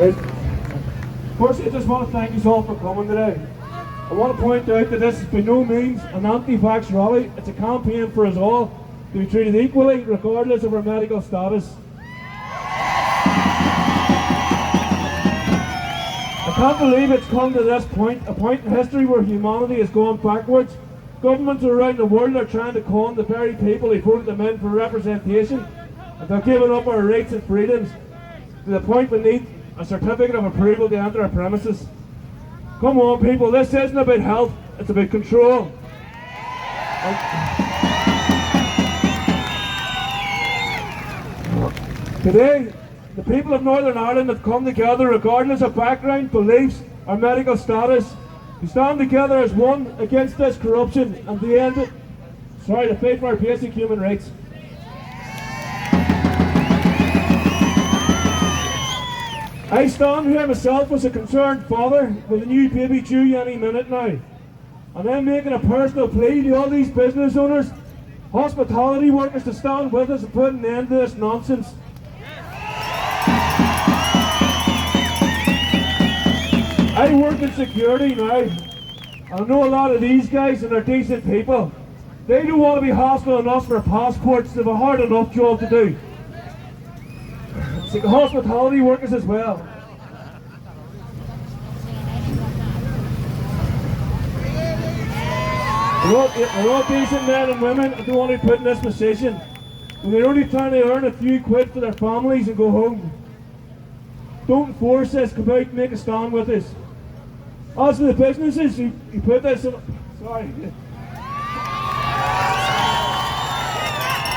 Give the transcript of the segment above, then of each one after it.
Right. First, I just want to thank you all for coming today. I want to point out that this is by no means an anti-vax rally. It's a campaign for us all to be treated equally, regardless of our medical status. I can't believe it's come to this point, a point in history where humanity is going backwards. Governments around the world are trying to con the very people who voted them in for representation, and they're giving up our rights and freedoms to the point we need a certificate of approval to enter our premises. Come on, people, this isn't about health, it's about control. Today, the people of Northern Ireland have come together regardless of background, beliefs or medical status. We stand together as one against this corruption and to fight for our basic human rights. I stand here myself as a concerned father with a new baby due any minute now. And I'm making a personal plea to all these business owners, hospitality workers to stand with us and put an end to this nonsense. I work in security now. I know a lot of these guys and they're decent people. They don't want to be hostile on us for passports. They have a hard enough job to do. It's like hospitality workers as well. They're all decent men and women and don't want to be put in this position. And they're only trying to earn a few quid for their families and go home. Don't force us, come out and make a stand with us. As for the businesses, you put this in... Sorry.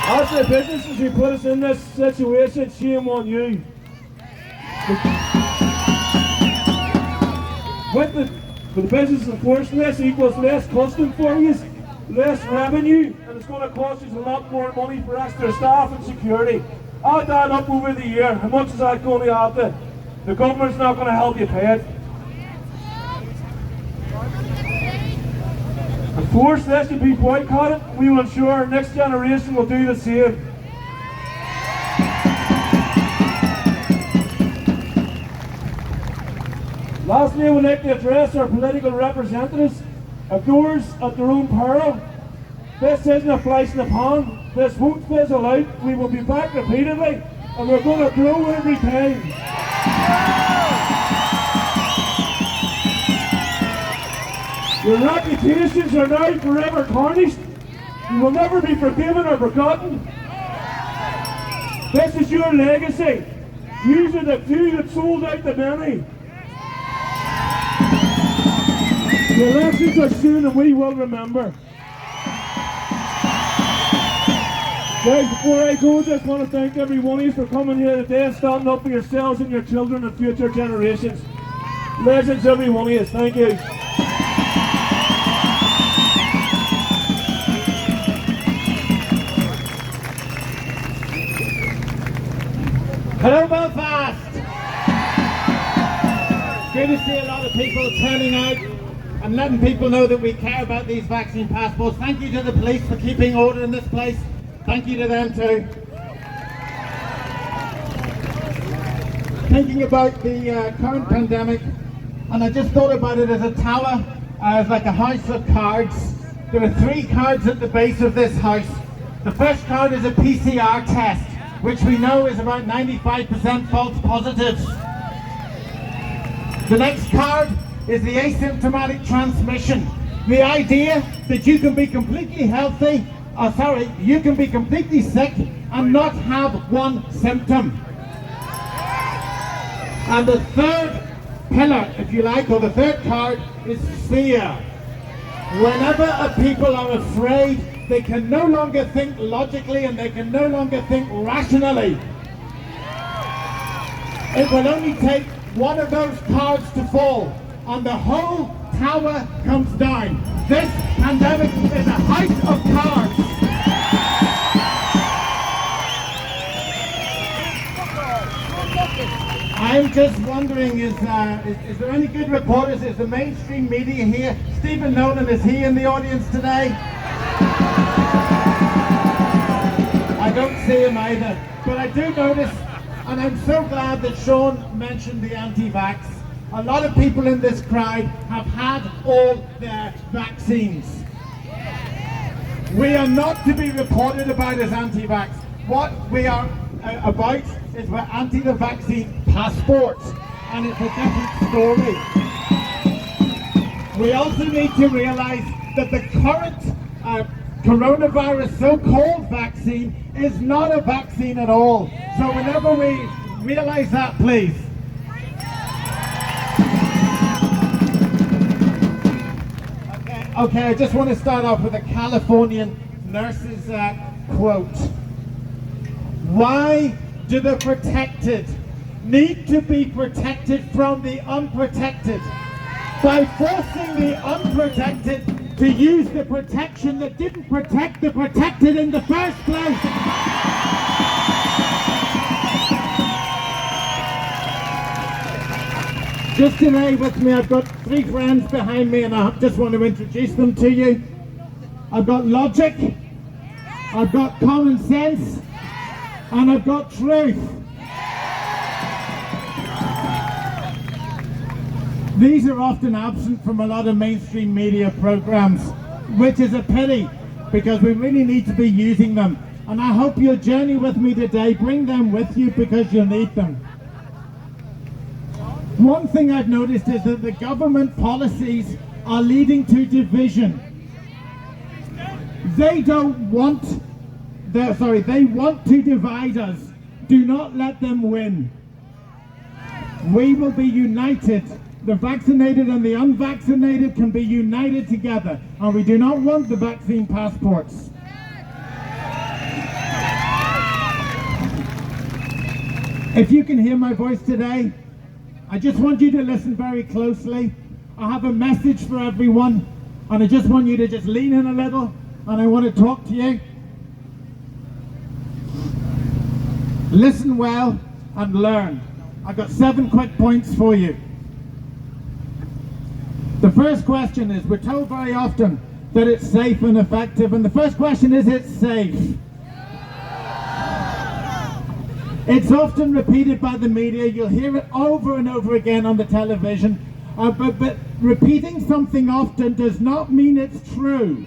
As for the businesses who put us in this situation, shame on you. With the business enforcing this equals less custom for you, less revenue, and it's going to cost us a lot more money for extra staff and security. Add that up over the year. How much is that going to add to? The government's not going to help you pay it. And force this to be boycotted, we will ensure our next generation will do the same. Lastly, I would like to address our political representatives. Outdoors at their own peril. This isn't a flash in the pan. This won't fizzle out. We will be back repeatedly, and we're going to grow every time. Your reputations are now forever tarnished. You will never be forgiven or forgotten. This is your legacy. You are the few that sold out the many. The elections are soon and we will remember. Guys, before I go, I just want to thank every one of you for coming here today and standing up for yourselves and your children and future generations. Legends, every one of you. Thank you. Hello Belfast! Good to see a lot of people turning out and letting people know that we care about these vaccine passports. Thank you to the police for keeping order in this place. Thank you to them too. Thinking about the current pandemic, and I just thought about it as a tower, as like a house of cards. There are 3 cards at the base of this house. The first card is a PCR test, which we know is about 95% false positives. The next card is the asymptomatic transmission. The idea that you can be completely healthy, you can be completely sick and not have one symptom. And the third pillar, if you like, or the third card is fear. Whenever people are afraid, they can no longer think logically and they can no longer think rationally. It will only take one of those cards to fall and the whole tower comes down. This pandemic is a house of cards. I'm just wondering, is there any good reporters? Is the mainstream media here? Stephen Nolan, is he in the audience today? I don't see him either, but I do notice And I'm so glad that Sean mentioned the anti-vax. A lot of people in this crowd have had all their vaccines. We are not to be reported about as anti-vax. What we are about is we're anti the vaccine passports, and it's a different story. We also need to realize that the current coronavirus so-called vaccine is not a vaccine at all. So whenever we realize that, please. Okay, I just want to start off with a Californian nurse's quote. Why do the protected need to be protected from the unprotected? By forcing the unprotected to use the protection that didn't protect the protected in the first place. Just today with me, I've got three friends behind me, and I just want to introduce them to you. I've got logic, I've got common sense, and I've got truth. These are often absent from a lot of mainstream media programs, which is a pity, because we really need to be using them. And I hope you'll journey with me today. Bring them with you because you'll need them. One thing I've noticed is that the government policies are leading to division. They want to divide us. Do not let them win. We will be united. The vaccinated and the unvaccinated can be united together, and we do not want the vaccine passports. If you can hear my voice today, I just want you to listen very closely. I have a message for everyone, and I just want you to just lean in a little, and I want to talk to you. Listen well and learn. I've got 7 quick points for you. The first question is, we're told very often that it's safe and effective, and the first question is, it's safe. It's often repeated by the media. You'll hear it over and over again on the television, but repeating something often does not mean it's true.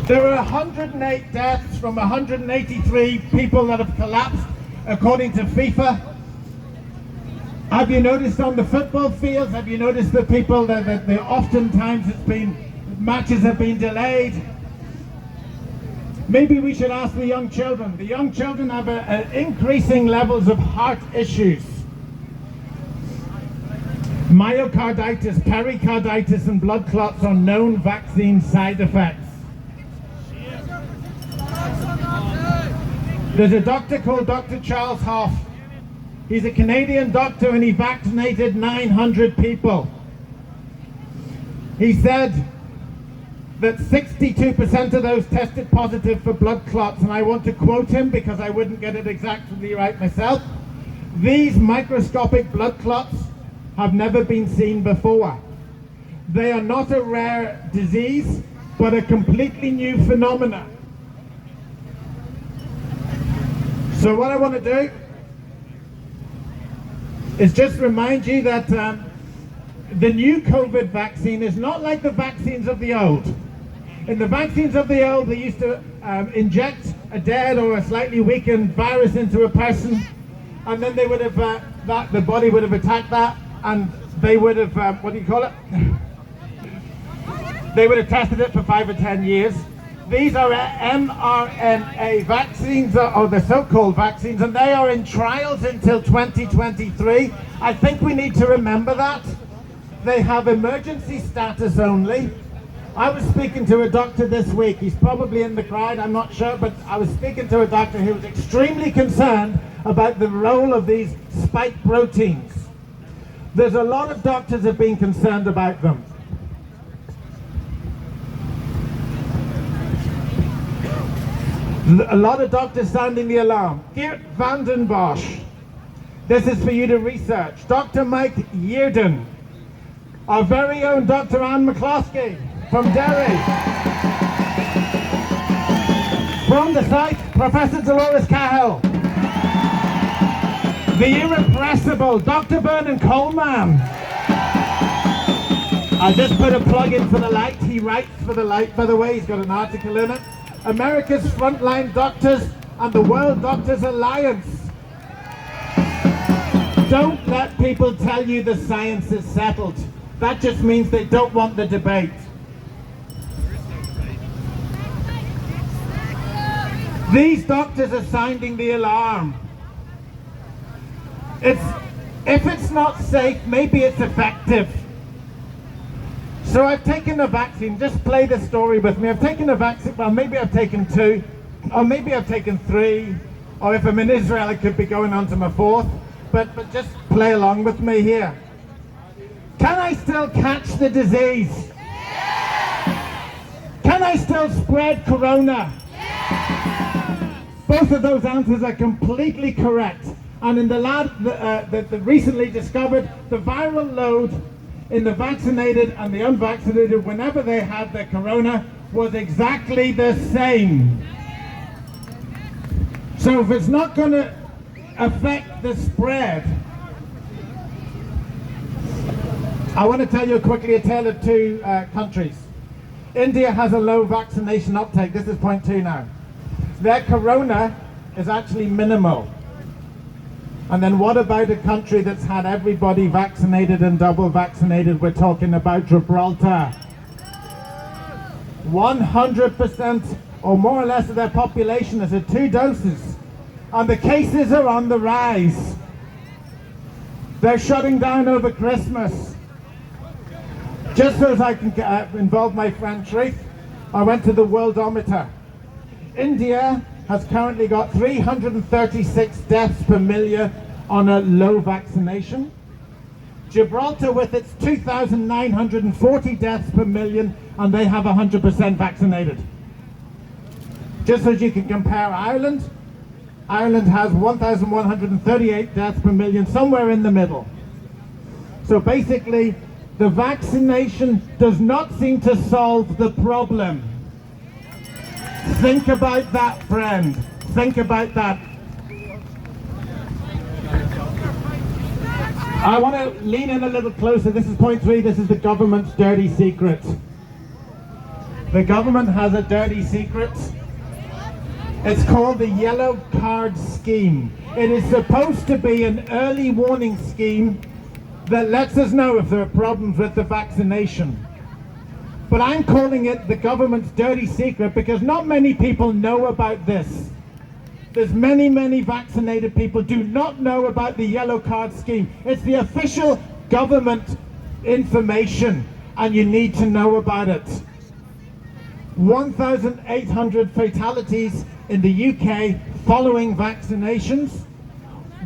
There are 108 deaths from 183 people that have collapsed, according to FIFA. Have you noticed on the football fields, have you noticed the people that oftentimes matches have been delayed? Maybe we should ask the young children. The young children have increasing levels of heart issues. Myocarditis, pericarditis, and blood clots are known vaccine side effects. There's a doctor called Dr. Charles Hoff. He's a Canadian doctor, and he vaccinated 900 people. He said that 62% of those tested positive for blood clots, and I want to quote him because I wouldn't get it exactly right myself. These microscopic blood clots have never been seen before. They are not a rare disease, but a completely new phenomenon. So what I want to do is just remind you that the new COVID vaccine is not like the vaccines of the old. In the vaccines of the old, they used to inject a dead or a slightly weakened virus into a person, and then they would have the body would have attacked that, and they would have they would have tested it for 5 or 10 years. These are mRNA vaccines, or the so-called vaccines, and they are in trials until 2023. I think we need to remember that. They have emergency status only. I was speaking to a doctor this week. He's probably in the crowd, I'm not sure, but I was speaking to a doctor who was extremely concerned about the role of these spike proteins. There's a lot of doctors have been concerned about them. A lot of doctors sounding the alarm. Geert van den Bosch. This is for you to research. Dr. Mike Yearden. Our very own Dr. Anne McCloskey from Derry. From the site, Professor Dolores Cahill. The irrepressible Dr. Vernon Coleman. I just put a plug in for the Light. He writes for the Light, by the way. He's got an article in it. America's Frontline Doctors and the World Doctors Alliance. Don't let people tell you the science is settled. That just means they don't want the debate. These doctors are sounding the alarm. If it's not safe, maybe it's effective. So I've taken a vaccine. Just play the story with me. I've taken a vaccine. Well, maybe I've taken 2, or maybe I've taken 3, or if I'm in Israel, I could be going on to my 4th. But just play along with me here. Can I still catch the disease? Can I still spread corona? Both of those answers are completely correct. And in the lab that recently discovered, the viral load in the vaccinated and the unvaccinated, whenever they had their corona, was exactly the same. So if it's not going to affect the spread, I want to tell you quickly a tale of 2 countries. India has a low vaccination uptake. This is point 2 now. Their corona is actually minimal. And then what about a country that's had everybody vaccinated and double vaccinated? We're talking about Gibraltar. 100% or more or less of their population has had 2 doses. And the cases are on the rise. They're shutting down over Christmas. Just so as I can involve my friend Shreve, I went to the Worldometer. India has currently got 336 deaths per million on a low vaccination. Gibraltar with its 2,940 deaths per million, and they have 100% vaccinated. Just as you can compare Ireland, Ireland has 1,138 deaths per million, somewhere in the middle. So basically, the vaccination does not seem to solve the problem. Think about that, friend. Think about that. I want to lean in a little closer. This is point 3. This is the government's dirty secret. The government has a dirty secret. It's called the yellow card scheme. It is supposed to be an early warning scheme that lets us know if there are problems with the vaccination. But I'm calling it the government's dirty secret because not many people know about this. There's many vaccinated people do not know about the yellow card scheme. It's the official government information and you need to know about it. 1,800 fatalities in the UK following vaccinations.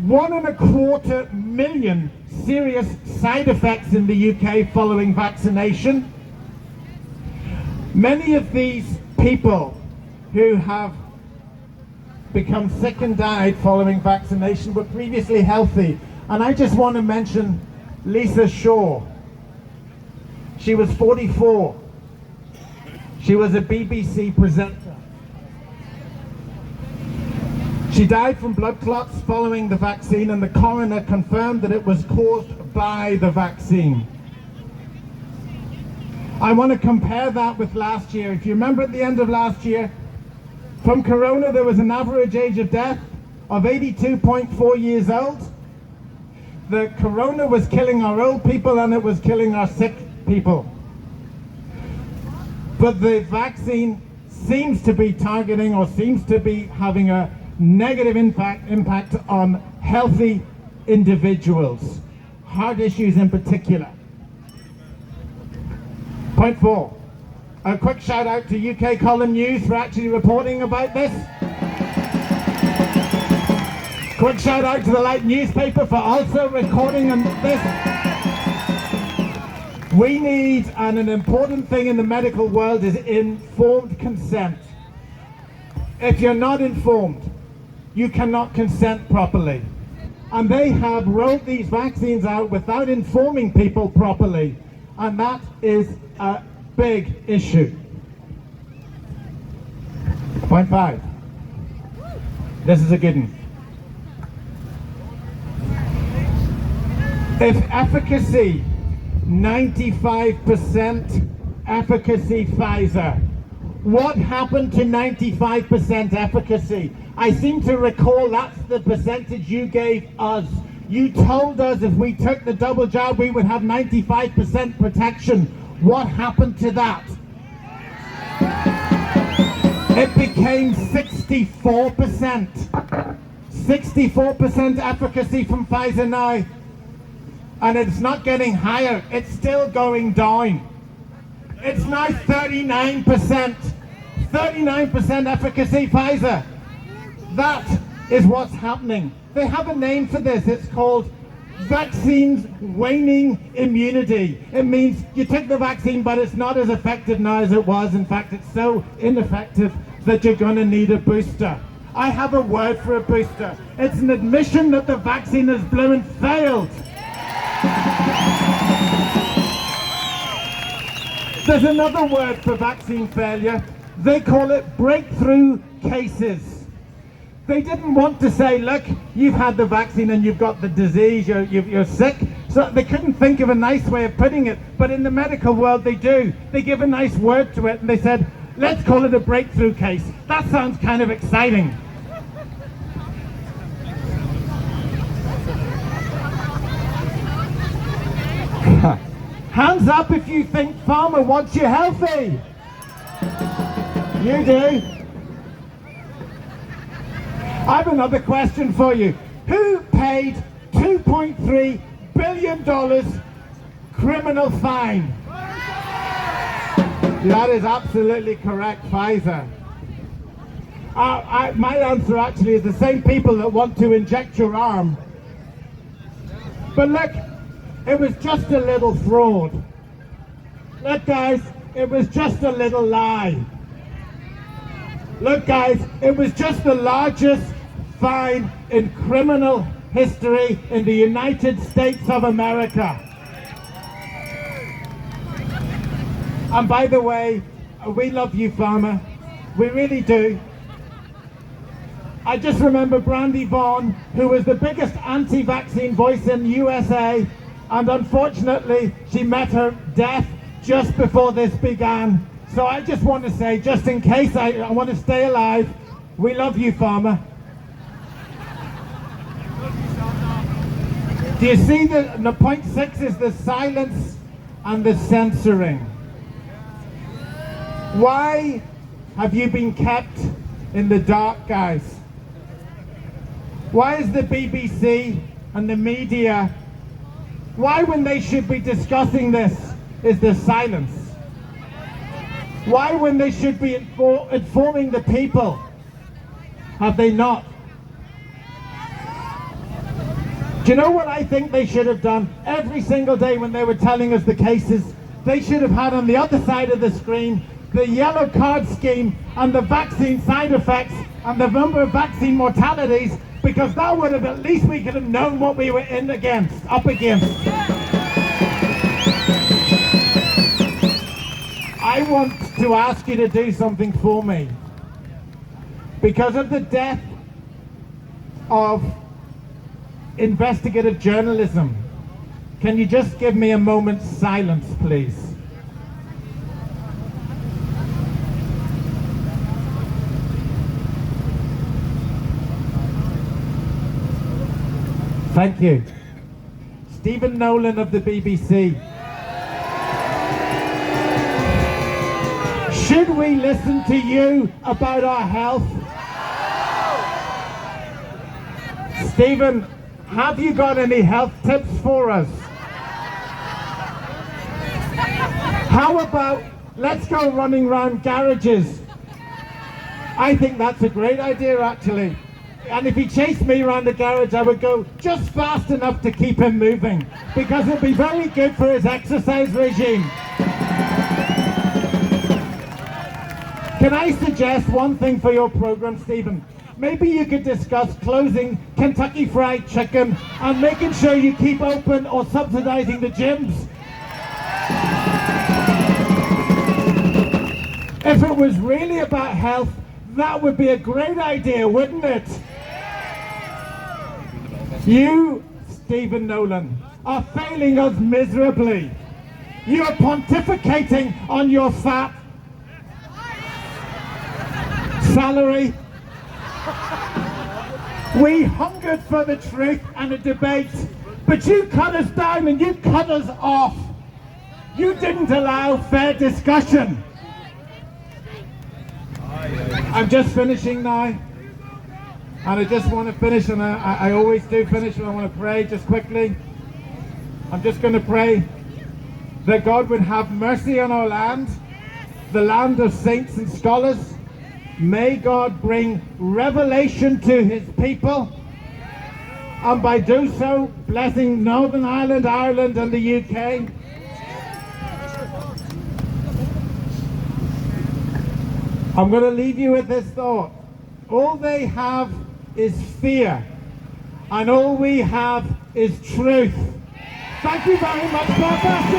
1.25 million serious side effects in the UK following vaccination. Many of these people who have become sick and died following vaccination were previously healthy. And I just want to mention Lisa Shaw. She was 44. She was a BBC presenter. She died from blood clots following the vaccine, and the coroner confirmed that it was caused by the vaccine. I want to compare that with last year. If you remember at the end of last year, from corona there was an average age of death of 82.4 years old. The corona was killing our old people and it was killing our sick people. But the vaccine seems to be targeting or seems to be having a negative impact on healthy individuals, heart issues in particular. Point 4. A quick shout out to UK Column News for actually reporting about this. Quick shout out to the Light newspaper for also recording on this. We need, and an important thing in the medical world is informed consent. If you're not informed, you cannot consent properly. And they have rolled these vaccines out without informing people properly. And that is a big issue. Point 5. This is a good one. If efficacy, 95% efficacy Pfizer, what happened to 95% efficacy? I seem to recall that's the percentage you gave us. You told us if we took the double jab we would have 95% protection. What happened to that? It became 64%. 64% efficacy from Pfizer now. And it's not getting higher, it's still going down. It's now 39%. 39% efficacy Pfizer. That is what's happening. They have a name for this. It's called vaccines waning immunity. It means you take the vaccine, but it's not as effective now as it was. In fact, it's so ineffective that you're going to need a booster. I have a word for a booster. It's an admission that the vaccine has blown and failed. There's another word for vaccine failure. They call it breakthrough cases. They didn't want to say, look, you've had the vaccine and you've got the disease, you're sick. So they couldn't think of a nice way of putting it. But in the medical world they do. They give a nice word to it and they said, let's call it a breakthrough case. That sounds kind of exciting. Hands up if you think Farmer wants you healthy. You do. I have another question for you. Who paid $2.3 billion criminal fine? That is absolutely correct, Pfizer. My answer actually is the same people that want to inject your arm. But look, it was just a little fraud. Look guys, it was just a little lie. Look guys, it was just the largest fine in criminal history in the United States of America. And by the way, we love you, Farmer. We really do. I just remember Brandy Vaughan, who was the biggest anti-vaccine voice in the USA, and unfortunately she met her death just before this began. So I just want to say, just in case I want to stay alive, we love you, Farmer. Do you see the point 6 is the silence and the censoring? Why have you been kept in the dark, guys? Why is the BBC and the media, why when they should be discussing this is there silence? Why when they should be informing the people have they not? Do you know what I think they should have done? Every single day when they were telling us the cases, they should have had on the other side of the screen the yellow card scheme and the vaccine side effects and the number of vaccine mortalities, because that would have, at least we could have known what we were up against. I want to ask you to do something for me. Because of the death of investigative journalism, can you just give me a moment's silence, please? Thank you. Stephen Nolan of the BBC. Should we listen to you about our health? Stephen, have you got any health tips for us? How about let's go running around garages? I think that's a great idea, actually. And if he chased me around the garage, I would go just fast enough to keep him moving, because it'd be very good for his exercise regime. Can I suggest one thing for your program, Stephen? Maybe you could discuss closing Kentucky Fried Chicken and making sure you keep open or subsidizing the gyms. If it was really about health, that would be a great idea, wouldn't it? You, Stephen Nolan, are failing us miserably. You are pontificating on your fat salary. We hungered for the truth and a debate, but you cut us down and you cut us off. You didn't allow fair discussion. I'm just finishing now, and I just want to finish, and I always do finish, and I want to pray just quickly. I'm just going to pray that God would have mercy on our land, the land of saints and scholars. May God bring revelation to his people, and by doing so, blessing Northern Ireland, Ireland and the UK. I'm going to leave you with this thought. All they have is fear, and all we have is truth. Thank you very much, Belfast.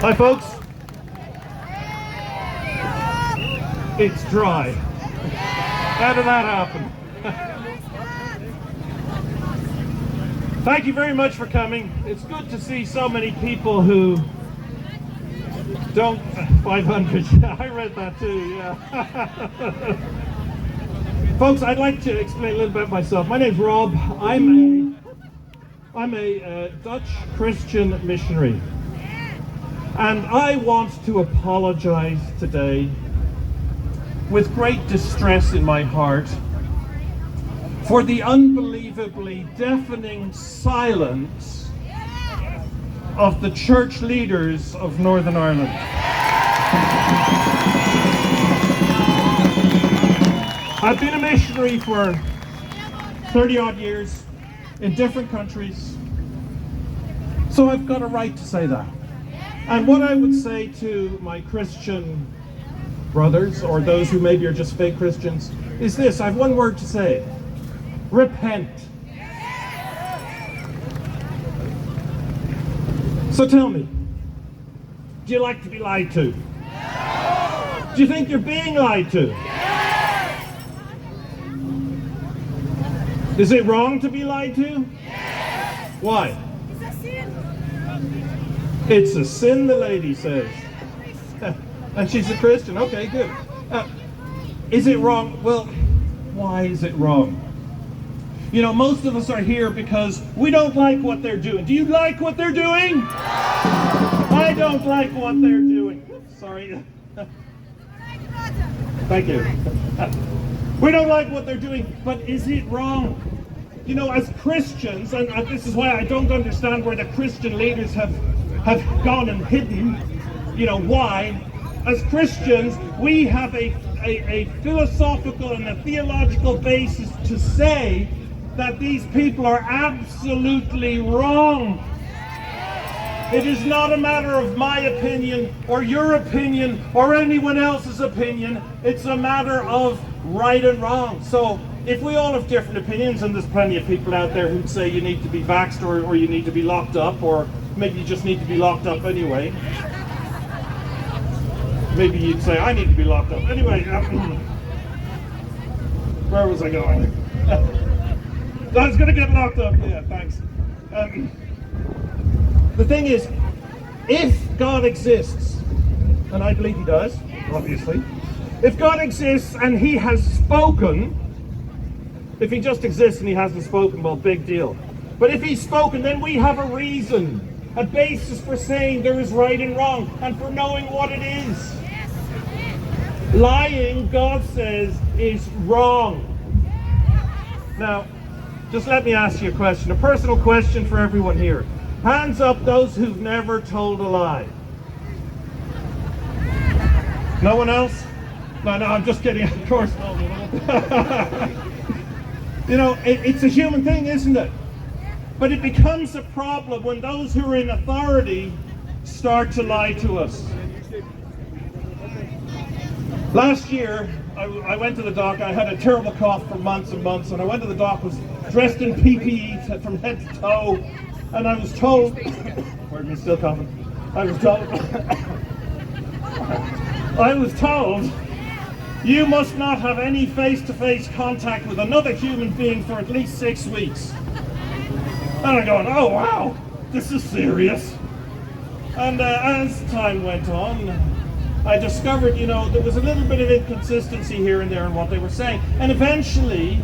Hi folks. It's dry. How did that happen? Thank you very much for coming. It's good to see so many people who don't... 500, I read that too, yeah. Folks, I'd like to explain a little bit myself. My name's Rob. I'm a Dutch Christian missionary. And I want to apologize today with great distress in my heart for the unbelievably deafening silence of the church leaders of Northern Ireland. I've been a missionary for 30 odd years in different countries, so I've got a right to say that. And what I would say to my Christian brothers, or those who maybe are just fake Christians, is this. I have one word to say. Repent. So tell me, do you like to be lied to? Do you think you're being lied to? Is it wrong to be lied to? Why? It's a sin. It's a sin, the lady says. And she's a Christian. Okay, good. Is it wrong? Well, why is it wrong? You know, most of us are here because we don't like what they're doing. Do you like what they're doing? I don't like what they're doing. Sorry. Thank you. We don't like what they're doing, but is it wrong? You know, as Christians, and this is why I don't understand where the Christian leaders have gone and hidden, you know, why? As Christians, we have a philosophical and a theological basis to say that these people are absolutely wrong. It is not a matter of my opinion or your opinion or anyone else's opinion. It's a matter of right and wrong. So if we all have different opinions, and there's plenty of people out there who'd say you need to be vaxxed or you need to be locked up, or maybe you just need to be locked up anyway. Maybe you'd say I need to be locked up. Anyway, where was I going? I was going to get locked up. Yeah, thanks. The thing is, if God exists, and I believe he does, obviously, if God exists and he has spoken, if he just exists and he hasn't spoken, well, big deal. But if he's spoken, then we have a reason, a basis for saying there is right and wrong, and for knowing what it is. Lying, God says, is wrong. Now, just let me ask you a question, a personal question for everyone here. Hands up those who've never told a lie. No one else? No, I'm just kidding, of course. You know, it's a human thing, isn't it? But it becomes a problem when those who are in authority start to lie to us. Last year, I went to the doc. I had a terrible cough for months and months, and I went to the doc, was dressed in PPE from head to toe, And I was told, pardon me, still coughing. I was told, you must not have any face-to-face contact with another human being for at least 6 weeks. And I'm going, oh wow, this is serious. And as time went on, I discovered, there was a little bit of inconsistency here and there in what they were saying. And eventually,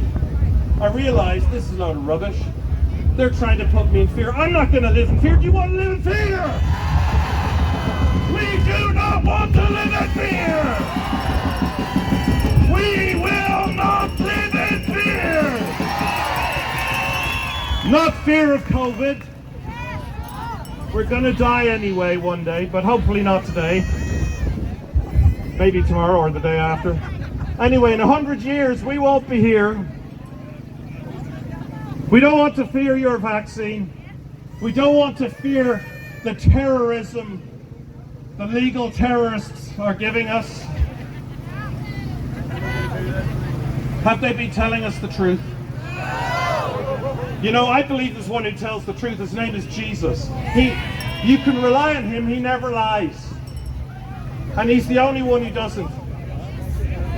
I realized this is a load of rubbish. They're trying to put me in fear. I'm not going to live in fear. Do you want to live in fear? We do not want to live in fear. We will not live in fear. Not fear of COVID. We're going to die anyway one day, but hopefully not today. Maybe tomorrow or the day after. Anyway, in 100 years, we won't be here. We don't want to fear your vaccine. We don't want to fear the terrorism the legal terrorists are giving us. Have they been telling us the truth? I believe there's one who tells the truth. His name is Jesus. You can rely on him. He never lies. And he's the only one who doesn't.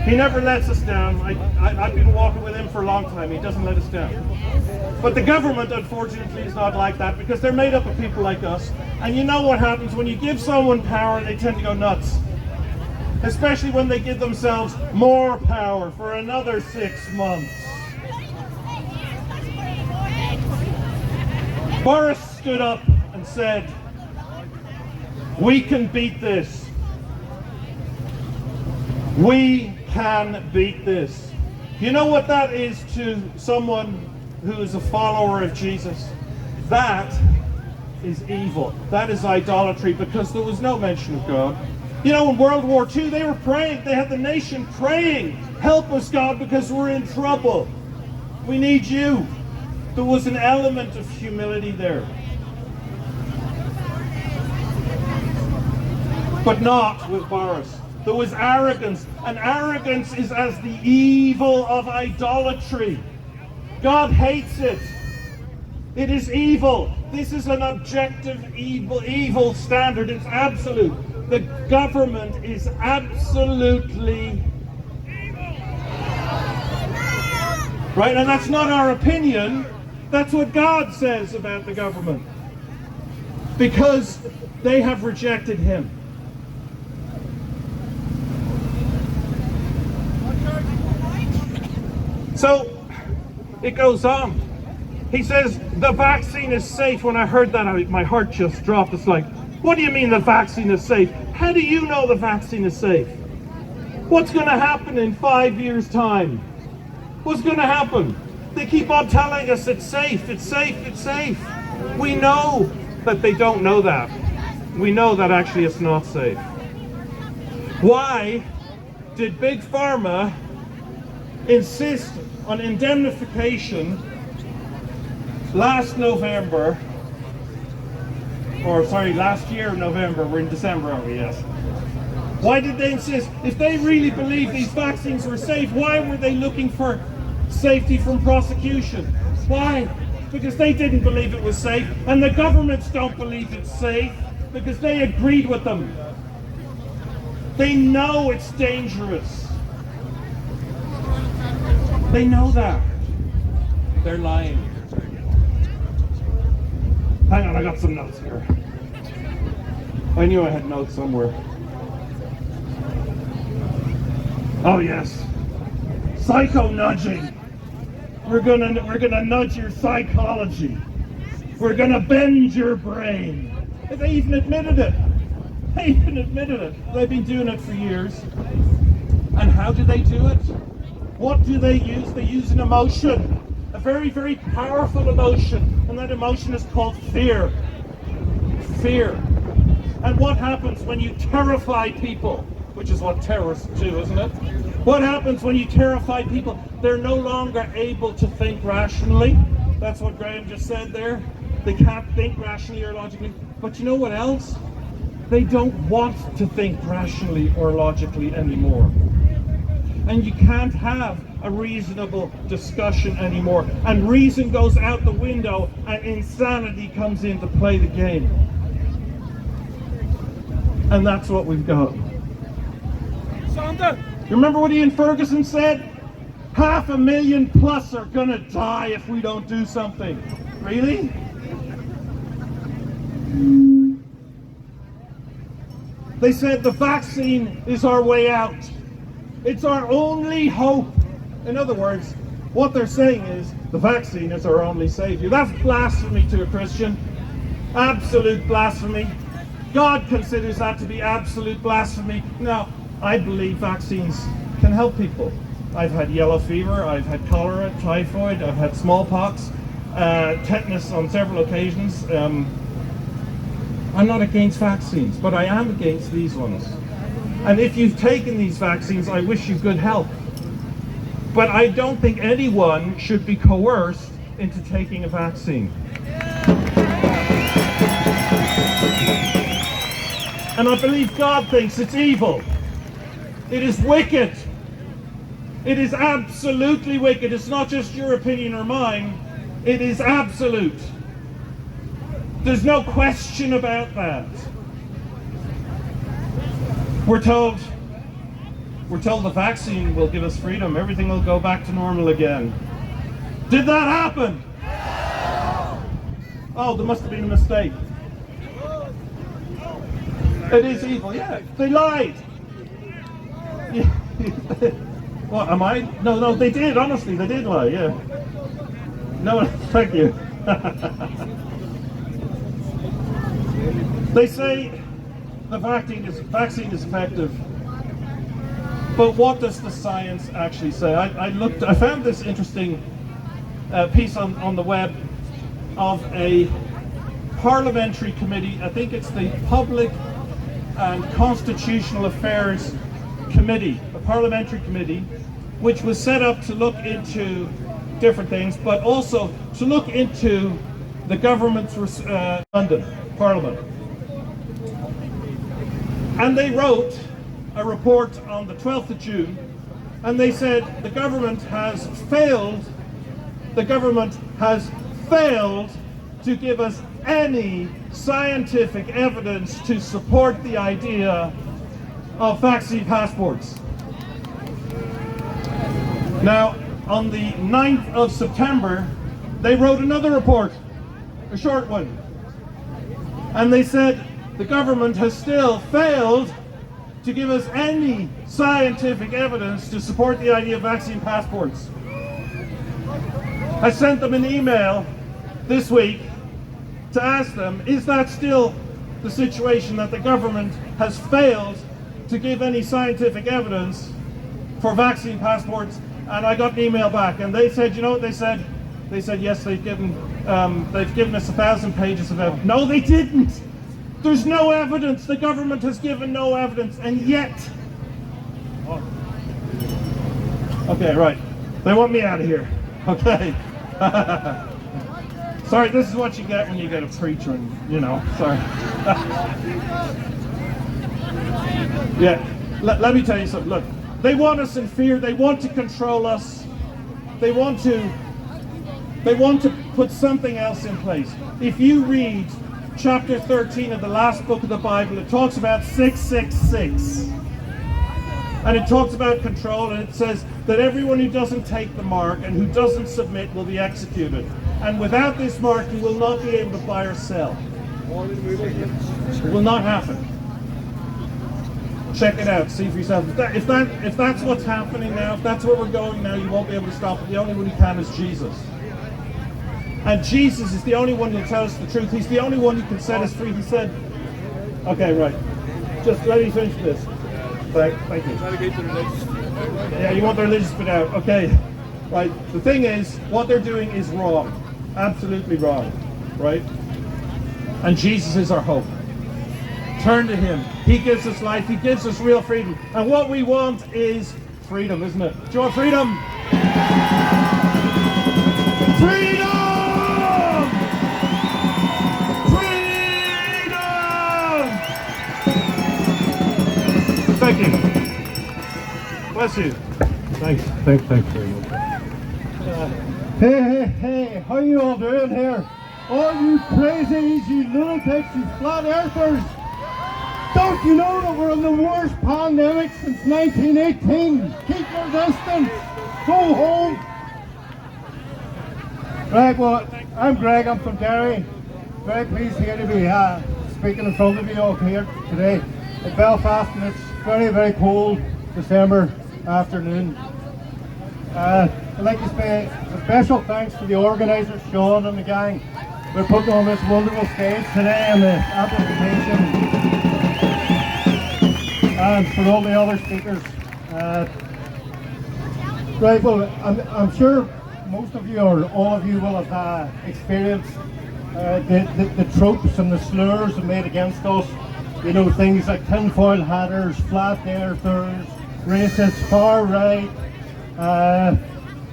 He never lets us down. I've been walking with him for a long time. He doesn't let us down. But the government, unfortunately, is not like that, because they're made up of people like us. And you know what happens when you give someone power, they tend to go nuts. Especially when they give themselves more power for another 6 months. Boris stood up and said, we can beat this. We can beat this. You know what that is to someone who is a follower of Jesus? That is evil. That is idolatry, because there was no mention of God. In World War II, they were praying. They had the nation praying, help us, God, because we're in trouble. We need you. There was an element of humility there. But not with Boris. There was arrogance, and arrogance is as the evil of idolatry. God hates it. It is evil. This is an objective evil standard. It's absolute. The government is absolutely right, and that's not our opinion. That's what God says about the government, because they have rejected him. So it goes on. He says the vaccine is safe. When I heard that, my heart just dropped. It's like, what do you mean the vaccine is safe? How do you know the vaccine is safe? What's going to happen in 5 years' time? What's going to happen? They keep on telling us it's safe, it's safe, it's safe. We know that they don't know that. We know that actually it's not safe. Why did Big Pharma insist on indemnification last November? Last year, November. We're in December, aren't we? Yes. Why did they insist? If they really believed these vaccines were safe, why were they looking for safety from prosecution? Why? Because they didn't believe it was safe, and the governments don't believe it's safe because they agreed with them. They know it's dangerous. They know that. They're lying. Hang on, I got some notes here. I knew I had notes somewhere. Oh yes. Psycho-nudging. We're gonna nudge your psychology. We're gonna bend your brain. They even admitted it. They even admitted it. They've been doing it for years. And how do they do it? What do they use? They use an emotion. A very, very powerful emotion. And that emotion is called fear. Fear. And what happens when you terrify people? Which is what terrorists do, isn't it? What happens when you terrify people? They're no longer able to think rationally. That's what Graham just said there. They can't think rationally or logically. But you know what else? They don't want to think rationally or logically anymore. and you can't have a reasonable discussion anymore. And reason goes out the window, and insanity comes in to play the game. And that's what we've got. You remember what Ian Ferguson said? 500,000 plus are gonna die if we don't do something. Really? They said the vaccine is our way out. It's our only hope. In other words, what they're saying is the vaccine is our only savior. That's blasphemy to a Christian. Absolute blasphemy. God considers that to be absolute blasphemy. Now, I believe vaccines can help people. I've had yellow fever, I've had cholera, typhoid, I've had smallpox, tetanus on several occasions. I'm not against vaccines, but I am against these ones. And if you've taken these vaccines, I wish you good health. But I don't think anyone should be coerced into taking a vaccine. And I believe God thinks it's evil. It is wicked. It is absolutely wicked. It's not just your opinion or mine. It is absolute. There's no question about that. We're told the vaccine will give us freedom. Everything will go back to normal again. Did that happen? Oh, there must have been a mistake. It is evil, yeah. They lied. What, am I? No, they did, honestly, they did lie, yeah. No, thank you. They say the vaccine is effective, but what does the science actually say? I found this interesting piece on the web of a parliamentary committee. I think it's the Public and Constitutional Affairs Committee, a parliamentary committee, which was set up to look into different things, but also to look into the government's London Parliament. And they wrote a report on the 12th of June, and they said the government has failed to give us any scientific evidence to support the idea of vaccine passports. Now, on the 9th of September, they wrote another report, a short one, and they said the government has still failed to give us any scientific evidence to support the idea of vaccine passports. I sent them an email this week to ask them, is that still the situation, that the government has failed to give any scientific evidence for vaccine passports? And I got an email back, and they said, you know what they said? They said, yes, they've given us 1,000 pages of evidence. No, they didn't. There's no evidence. The government has given no evidence, and yet. Okay, right. They want me out of here. Okay. Sorry, this is what you get when you get a preacher, and sorry. Yeah, let me tell you something. Look, they want us in fear. They want to control us. They want to put something else in place. If you read chapter 13 of the last book of the Bible, it talks about 666. And it talks about control, and it says that everyone who doesn't take the mark and who doesn't submit will be executed. And without this mark, you will not be able to buy or sell. It will not happen. Check it out, see for yourself. If that's what's happening now, if that's where we're going now, you won't be able to stop it. The only one who can is Jesus. And Jesus is the only one who will tell us the truth. He's the only one who can set us free. He said, okay, right. Just let me finish this. Thank you. Yeah, you want the religious bit out. Okay. Right. The thing is, what they're doing is wrong. Absolutely wrong. Right? And Jesus is our hope. Turn to Him. He gives us life. He gives us real freedom. And what we want is freedom, isn't it? Do you want freedom? Freedom! Freedom! Thank you. Bless you. Thanks very much. Hey, how you all doing here? All you crazies, you lunatics, you flat earthers! Don't you know that we're in the worst pandemic since 1918? Keep your distance! Go home! Right, well, I'm Greg, I'm from Derry. Very pleased here to be speaking in front of you all here today at Belfast, and it's very, very cold December afternoon. I'd like to say a special thanks to the organisers, Sean and the gang. We're putting on this wonderful stage today and the amplification, and for all the other speakers. Right, well, I'm sure most of you or all of you will have experienced the tropes and the slurs made against us. You know, things like tinfoil hatters, flat earthers, racists, far right.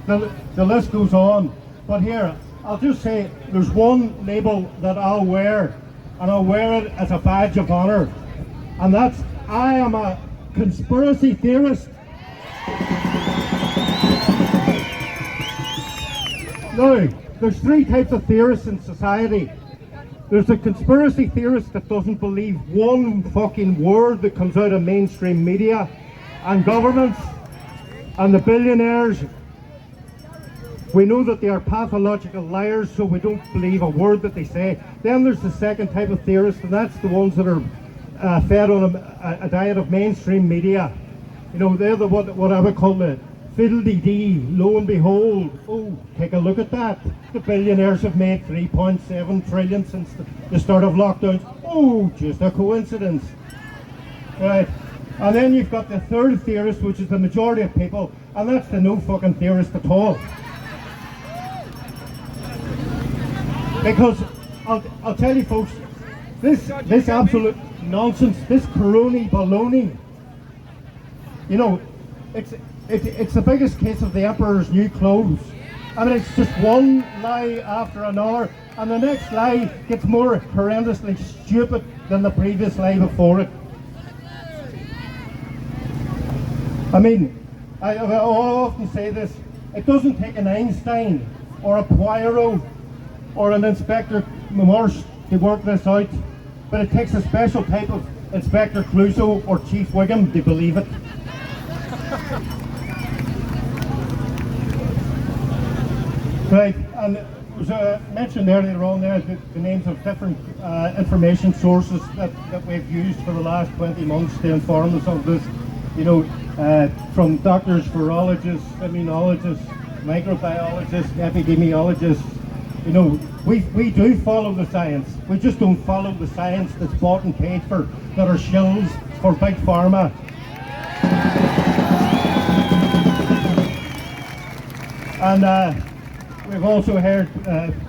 The list goes on. But here, I'll just say there's one label that I'll wear, and I'll wear it as a badge of honour, and that's I am a conspiracy theorist. Now, there's three types of theorists in society. There's a conspiracy theorist that doesn't believe one fucking word that comes out of mainstream media and governments and the billionaires. We know that they are pathological liars, so we don't believe a word that they say. Then there's the second type of theorists, and that's the ones that are fed on a diet of mainstream media. You know, they're the what I would call the fiddle-dee-dee. Lo and behold, oh, take a look at that. The billionaires have made 3.7 trillion since the start of lockdowns. Oh, just a coincidence. Right. And then you've got the third theorist, which is the majority of people, and that's the no fucking theorist at all. Because I'll tell you folks, this absolute nonsense, this corona baloney, you know, it's the biggest case of the emperor's new clothes. I mean, it's just one lie after another, and the next lie gets more horrendously stupid than the previous lie before it. I mean, I often say this, it doesn't take an Einstein or a Poirot or an Inspector Morse to work this out, but it takes a special type of Inspector Clouseau or Chief Wiggum to believe it. Right, and it was mentioned earlier on there the names of different information sources that we've used for the last 20 months to inform us of this. You know, from doctors, virologists, immunologists, microbiologists, epidemiologists. You know, we do follow the science. We just don't follow the science that's bought and paid for, that are shills for big pharma. And we've also heard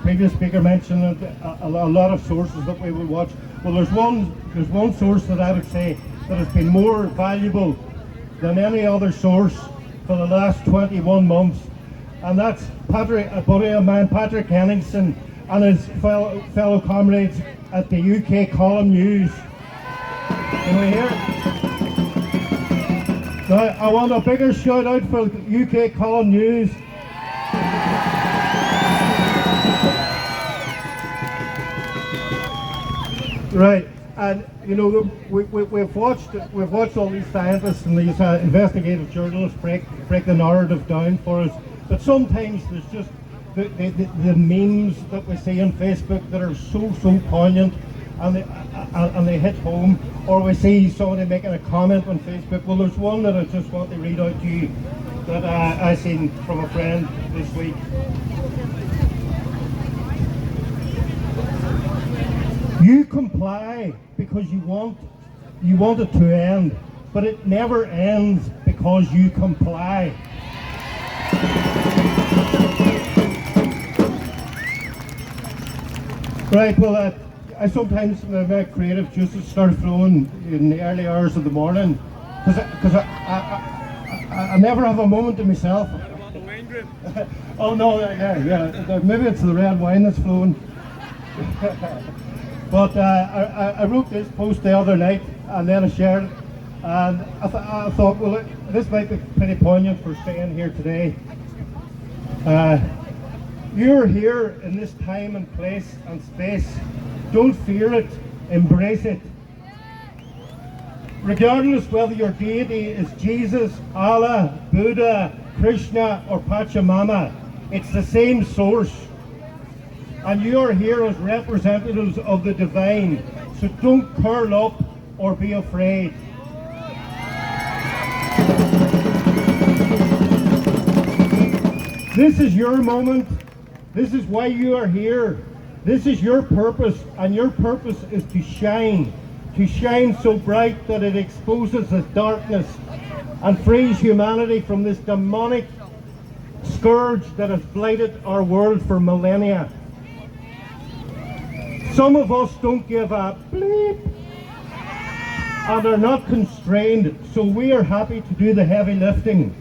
previous speaker mention a lot of sources that we will watch. Well, there's one source that I would say that has been more valuable than any other source for the last 21 months, and that's a buddy of mine, Patrick Henningsen, and his fellow comrades at the UK Column News. Can we hear it? Now, I want a bigger shout out for UK Column News. Right, and you know, we've watched all these scientists and these investigative journalists break the narrative down for us, but sometimes there's just the memes that we see on Facebook that are so poignant, and they hit home, or we see somebody making a comment on Facebook. Well, there's one that I just want to read out to you that I seen from a friend this week. You comply because you want it to end, but it never ends because you comply. Right, well, I sometimes, my creative juices start flowing in the early hours of the morning, because I never have a moment to myself. I want the wine drip. Oh no, yeah, maybe it's the red wine that's flowing. But I wrote this post the other night, and then I shared it, And I thought, well, this might be pretty poignant for staying here today. You're here in this time and place and space. Don't fear it, embrace it. Regardless whether your deity is Jesus, Allah, Buddha, Krishna or Pachamama, it's the same source. And you are here as representatives of the divine, so don't curl up or be afraid. This is your moment. This is why you are here. This is your purpose, and your purpose is to shine so bright that it exposes the darkness and frees humanity from this demonic scourge that has blighted our world for millennia. Some of us don't give a bleep and are not constrained, so we are happy to do the heavy lifting.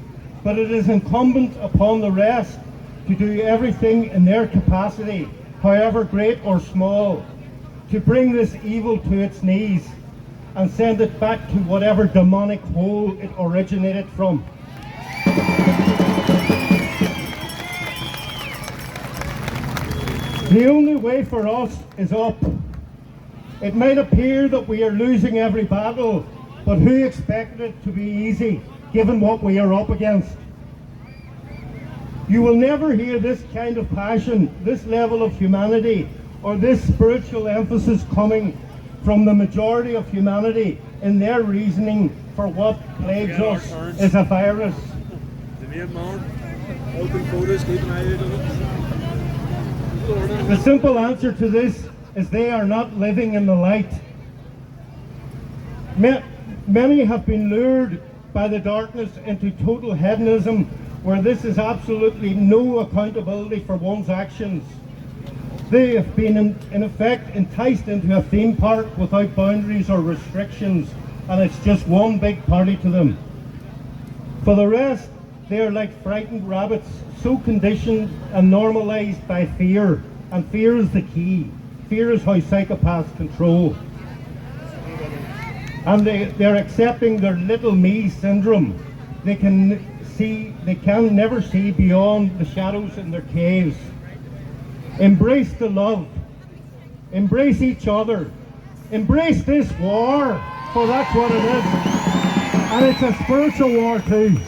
But it is incumbent upon the rest to do everything in their capacity, however great or small, to bring this evil to its knees and send it back to whatever demonic hole it originated from. The only way for us is up. It might appear that we are losing every battle, but who expected it to be easy, given what we are up against? You will never hear this kind of passion, this level of humanity, or this spiritual emphasis coming from the majority of humanity in their reasoning for what plagues us is a virus. The simple answer to this is they are not living in the light. Many have been lured by the darkness into total hedonism, where this is absolutely no accountability for one's actions. They have been in effect enticed into a theme park without boundaries or restrictions, and it's just one big party to them. For the rest, they are like frightened rabbits, so conditioned and normalized by fear, and fear is the key. Fear is how psychopaths control. And they're accepting their little me syndrome. They can never see beyond the shadows in their caves. Embrace the love. Embrace each other. Embrace this war, for that's what it is. And it's a spiritual war too.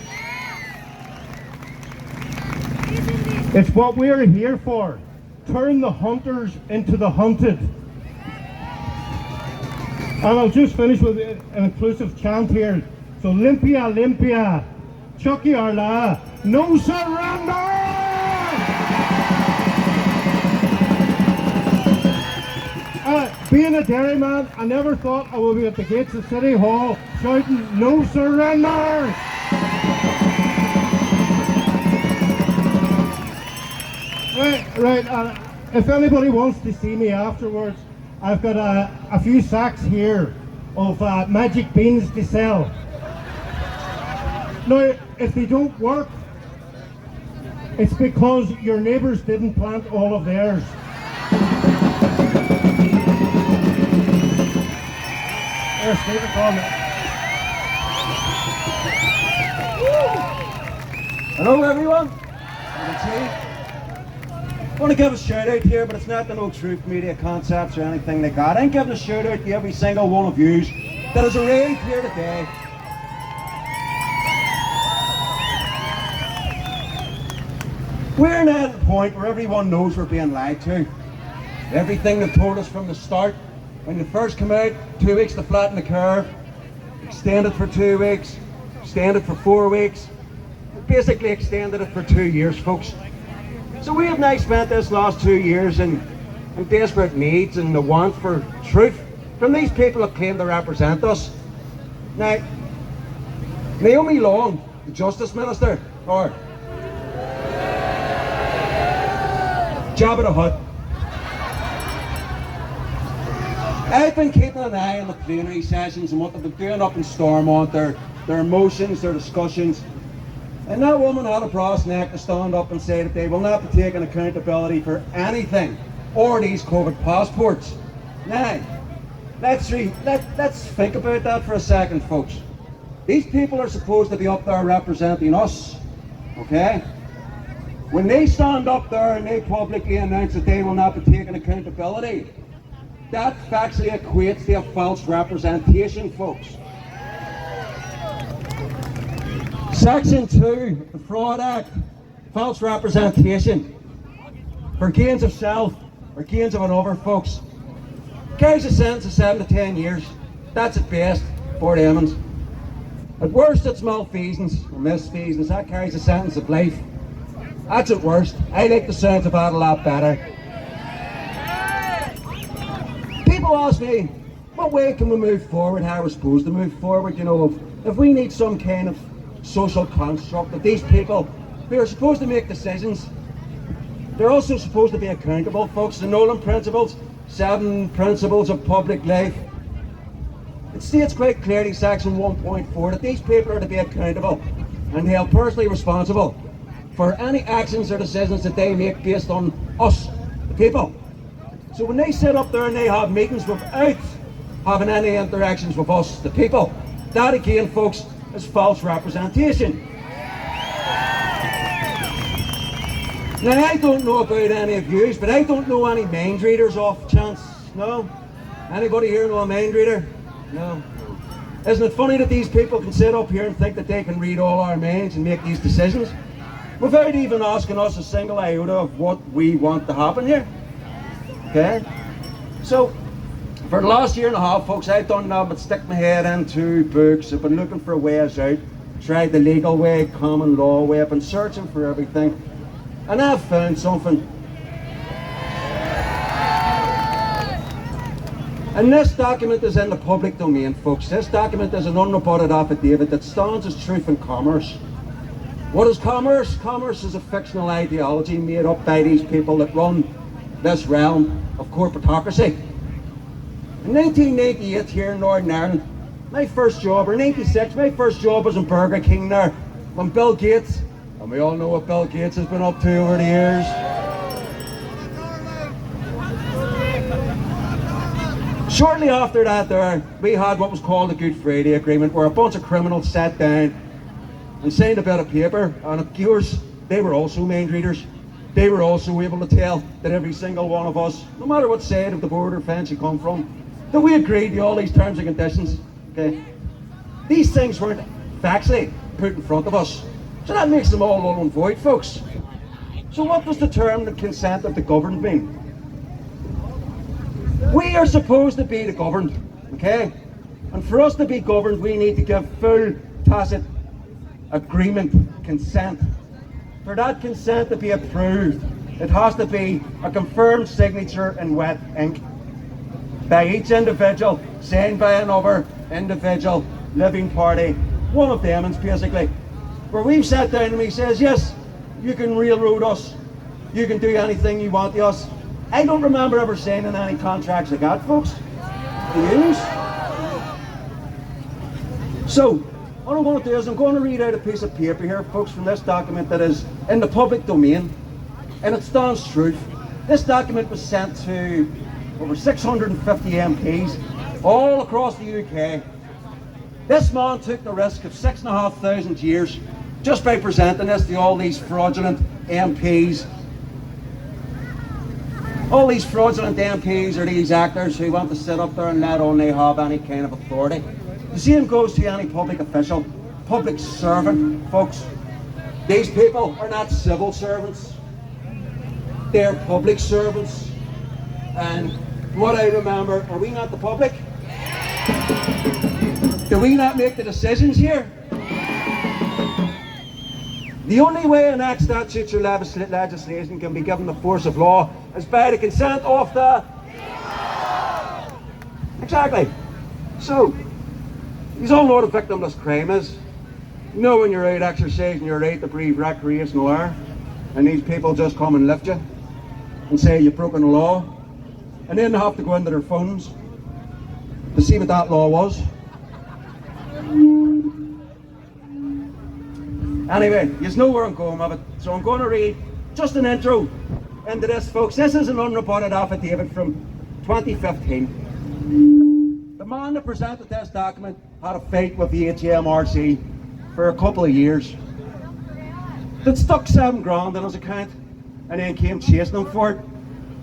It's what we're here for. Turn the hunters into the hunted. And I'll just finish with an inclusive chant here. So Limpia, Limpia, Chucky Arla, no surrender! Being a dairyman, I never thought I would be at the gates of City Hall shouting, no surrender! Right, if anybody wants to see me afterwards, I've got a few sacks here of magic beans to sell. Now, if they don't work, it's because your neighbours didn't plant all of theirs. There's Stephen Coleman. Hello everyone. I want to give a shout out here, but it's not the No Truth Media Concepts or anything like that. I'm giving a shout out to every single one of you that has arrived here today. We're now at the point where everyone knows we're being lied to. Everything they've told us from the start, when they first come out, 2 weeks to flatten the curve, extended for 2 weeks, extended for 4 weeks, basically extended it for 2 years, folks. So we have now spent this last 2 years in desperate needs and the want for truth from these people that claim to represent us. Now, Naomi Long, the Justice Minister, or Jabba the Hutt. I've been keeping an eye on the plenary sessions and what they've been doing up in Stormont, their motions, their discussions. And that woman had a brass neck to stand up and say that they will not be taking accountability for anything or these COVID passports. Now, let's think about that for a second, folks. These people are supposed to be up there representing us, okay? When they stand up there and they publicly announce that they will not be taking accountability, that actually equates to a false representation, folks. Section 2, the Fraud Act, false representation for gains of self or gains of another, folks. Carries a sentence of 7 to 10 years. That's at best for them. At worst, it's malfeasance or misfeasance. That carries a sentence of life. That's at worst. I like the sounds of that a lot better. People ask me, what way can we move forward? How are we supposed to move forward? You know, if we need some kind of social construct, that these people who are supposed to make decisions, they're also supposed to be accountable, folks. The Nolan Principles, 7 Principles of Public Life. It states quite clearly, section 1.4, that these people are to be accountable and held personally responsible for any actions or decisions that they make based on us, the people. So when they sit up there and they have meetings without having any interactions with us, the people, that again, folks, is false representation. Now, I don't know about any of you, but I don't know any mind readers off chance. No? Anybody here know a mind reader? No. Isn't it funny that these people can sit up here and think that they can read all our minds and make these decisions without even asking us a single iota of what we want to happen here? Okay? So, for the last year and a half, folks, I've done nothing but stick my head into books. I've been looking for ways out, tried the legal way, common law way, I've been searching for everything, and I've found something. And this document is in the public domain, folks. This document is an unrebutted affidavit that stands as truth in commerce. What is commerce? Commerce is a fictional ideology made up by these people that run this realm of corporatocracy. In 1998 here in Northern Ireland, my first job, or 96, my first job was in Burger King there, when Bill Gates, and we all know what Bill Gates has been up to over the years. Shortly after that there, we had what was called the Good Friday Agreement, where a bunch of criminals sat down and signed a bit of paper, and of course, they were also mind readers. They were also able to tell that every single one of us, no matter what side of the border fence you come from, that we agreed to all these terms and conditions. Okay? These things weren't factually put in front of us, so that makes them all null and void, folks. So what does the term the consent of the governed mean? We are supposed to be the governed, okay? And for us to be governed, we need to give full, tacit agreement, consent. For that consent to be approved, it has to be a confirmed signature in wet ink by each individual, signed by another individual living party, one of them basically, where we've sat down and he says, yes, you can railroad us, you can do anything you want to us. I don't remember ever signing any contracts like that, folks. Do you? So, what I'm going to do is I'm going to read out a piece of paper here, folks, from this document that is in the public domain, and it stands truth. This document was sent to over 650 MPs all across the UK. This man took the risk of 6,500 years just by presenting this to all these fraudulent MPs. All these fraudulent MPs are these actors who want to sit up there and let on they have any kind of authority. The same goes to any public official, public servant, folks. These people are not civil servants. They're public servants. And what I remember, are we not the public? Do we not make the decisions here? The only way an act, statute or legislation can be given the force of law is by the consent of the... Exactly. So, you all know what a victimless crime is. You know when you're out exercising your right to breathe recreational air, and these people just come and lift you and say you've broken the law, and then they have to go into their phones to see what that law was. Anyway, you know where I'm going with it, so I'm going to read just an intro into this, folks. This is an unrebutted affidavit from 2015. The man that presented this document had a fight with the HMRC for a couple of years. They'd stuck $7,000 in his account and then came chasing him for it.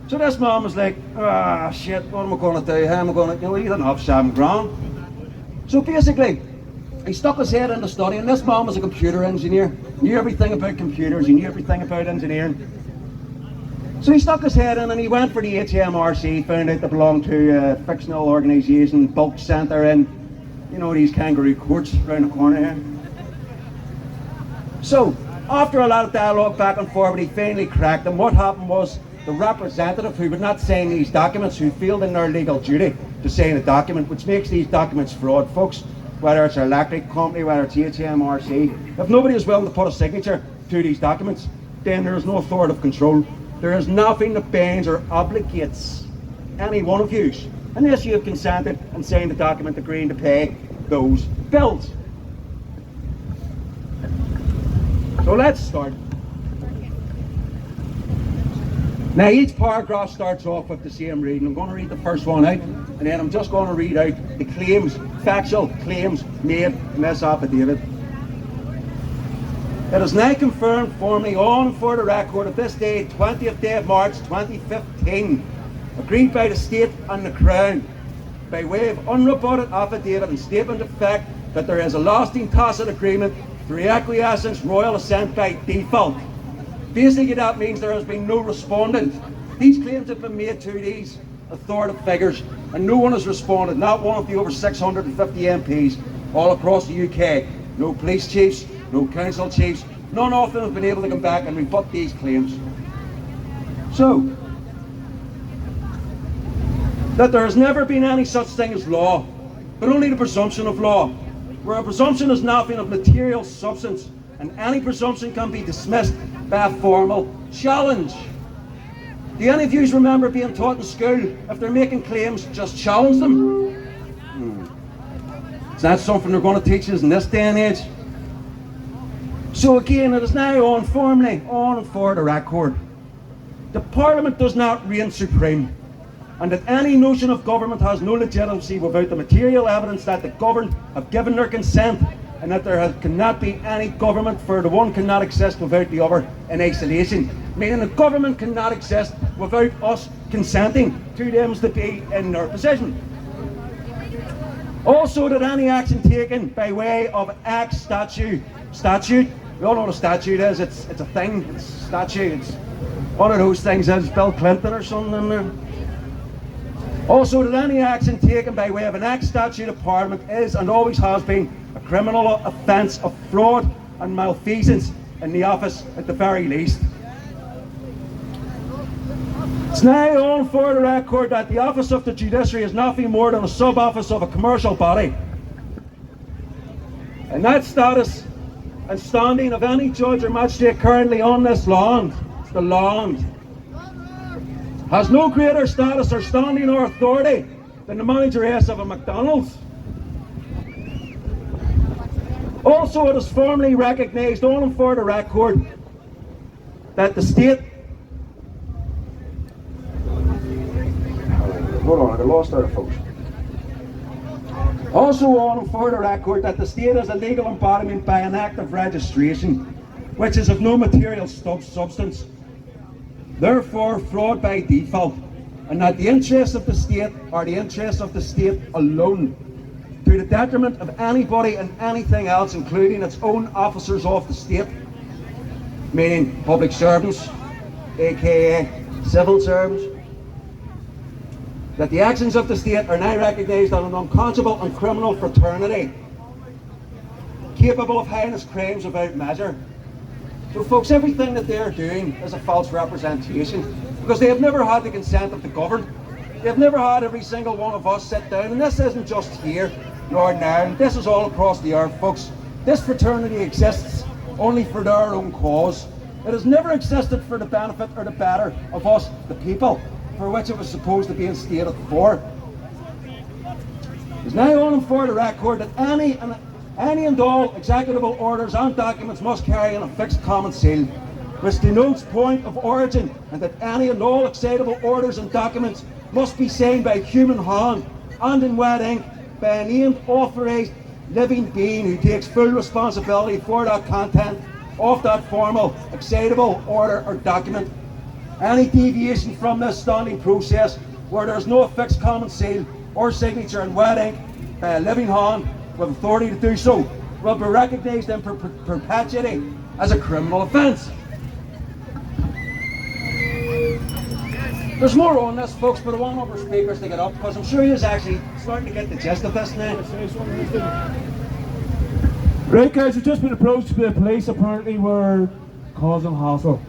So this man was like, ah, shit, what am I going to do? How am I going to, he didn't have $7,000. So basically, he stuck his head in the study, and this man was a computer engineer, knew everything about computers, he knew everything about engineering. So he stuck his head in and he went for the HMRC, found out they belonged to a fictional organisation, bulk centre in, you know, these kangaroo courts around the corner here. So, after a lot of dialogue back and forth, he finally cracked, and what happened was the representative who would not sign these documents, who failed in their legal duty to sign a document, which makes these documents fraud, folks, whether it's an electric company, whether it's HMRC. If nobody is willing to put a signature to these documents, then there is no authoritative control. There is nothing that binds or obligates any one of you unless you have consented and signed a document agreeing to pay those bills. So let's start. Now each paragraph starts off with the same reading. I'm going to read the first one out, and then I'm just going to read out the claims, factual claims made in this affidavit. It is now confirmed formally on for the record of this day, 20th day of March 2015, agreed by the State and the Crown, by way of unrebutted affidavit and statement of fact, that there is a lasting tacit agreement through acquiescence, royal assent by default. Basically that means there has been no respondent. These claims have been made to these authoritative figures and no one has responded, not one of the over 650 MPs all across the UK. No police chiefs, no council chiefs, none of them have been able to come back and rebut these claims. So, that there has never been any such thing as law, but only the presumption of law, where a presumption is nothing of material substance, and any presumption can be dismissed by a formal challenge. Do any of you remember being taught in school, if they're making claims, just challenge them? It's not something they're going to teach us in this day and age. So again, it is now on formally, on and for the record. The Parliament does not reign supreme, and that any notion of government has no legitimacy without the material evidence that the governed have given their consent, and that cannot be any government, for the one cannot exist without the other in isolation. Meaning the government cannot exist without us consenting to them to be in their position. Also, that any action taken by way of Act statute, we all know what a statute is, it's a thing, it's a statute, it's one of those things as Bill Clinton or something in there. Also, that any action taken by way of an Act statute of Parliament is and always has been a criminal offence of fraud and malfeasance in the office at the very least. It's now on for the record that the office of the judiciary is nothing more than a sub-office of a commercial body. And that status and standing of any judge or magistrate currently on this land, it's the land, has no greater status or standing or authority than the manageress of a McDonald's. Also, it is formally recognised on and for the record that the state... Hold on, I got lost there, folks. Also on and for the record that the state is a legal embodiment by an act of registration, which is of no material substance, therefore fraud by default, and that the interests of the state are the interests of the state alone, to the detriment of anybody and anything else, including its own officers of the state, meaning public servants, aka civil servants. That the actions of the state are now recognised as an unconscionable and criminal fraternity, capable of heinous crimes without measure. So folks, everything that they're doing is a false representation, because they have never had the consent of the governed. They have never had every single one of us sit down, and this isn't just here, Northern Ireland, this is all across the earth, folks. This fraternity exists only for their own cause. It has never existed for the benefit or the better of us, the people, for which it was supposed to be instated for. It is now on and for the record that any and all executable orders and documents must carry an affixed common seal, which denotes point of origin, and that any and all excitable orders and documents must be signed by human hand, and in wet ink by a named authorised living being who takes full responsibility for that content of that formal, excitable order or document. Any deviation from this standing process where there is no fixed common seal or signature in wet ink by a living hand with authority to do so will be recognised in perpetuity as a criminal offence. There's more on this, folks, but I want other speakers to get up because I'm sure you're actually starting to get the gist of this now. Right, guys, we've just been approached by the police. Apparently we're causing hassle.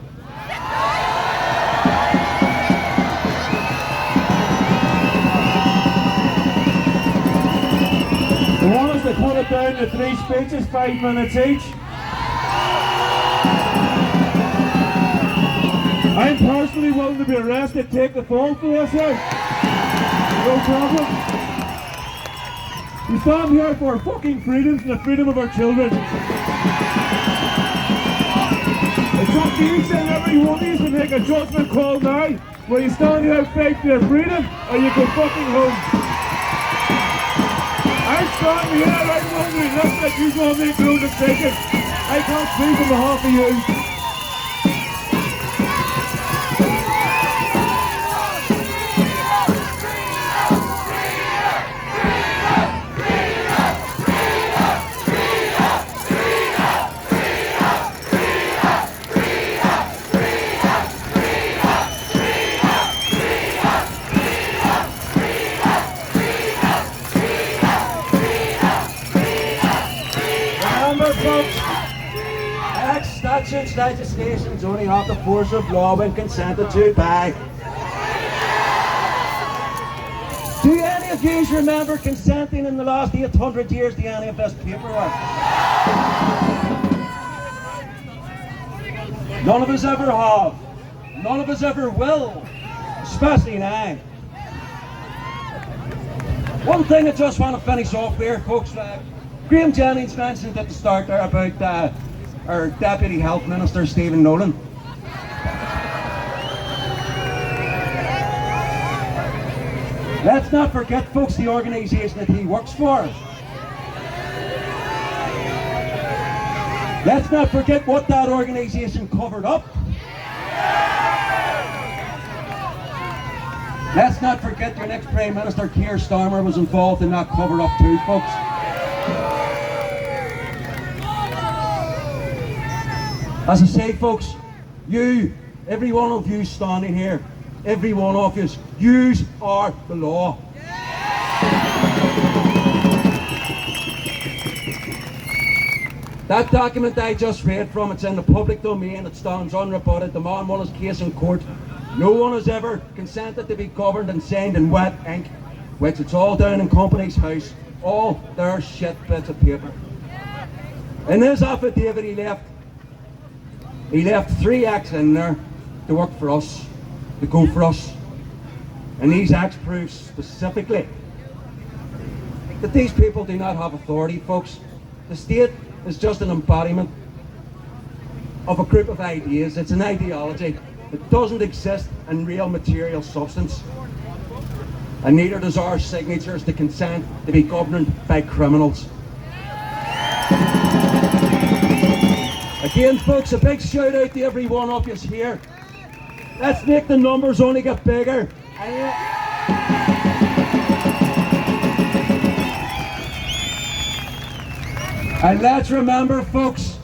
They want us to cut it down to 3 speeches, 5 minutes each. I'm personally willing to be arrested, take the fall for this here. No problem. We stand here for our fucking freedoms and the freedom of our children. It's up to each and every one of you to make a judgment call now. Will you stand here and fight for your freedom, or you go fucking home? I'm standing here, I'm wondering, listen, that you go and make your own decisions. I can't speak on behalf of you. Statutes, legislations only have the force of law when consented to by. Do any of you remember consenting in the last 800 years to any of this paperwork? None of us ever have. None of us ever will. Especially now. One thing I just want to finish off here, folks. Graham Jennings mentioned at the start there about our Deputy Health Minister, Stephen Nolan. Let's not forget, folks, the organisation that he works for. Let's not forget what that organisation covered up. Let's not forget your next Prime Minister, Keir Starmer, was involved in that cover up too, folks. As I say, folks, you, every one of you standing here, every one of you, yous are the law. That document I just read from, it's in the public domain, it stands unrebutted, the man won his case in court. No one has ever consented to be governed and signed in wet ink, which it's all down in Company's House, all their shit bits of paper. In his affidavit he left 3 acts in there to work for us, to go for us. And these acts prove specifically that these people do not have authority, folks. The state is just an embodiment of a group of ideas. It's an ideology that doesn't exist in real material substance. And neither does our signatures to consent to be governed by criminals. Again, folks, a big shout out to every one of us here. Let's make the numbers only get bigger. And let's remember, folks,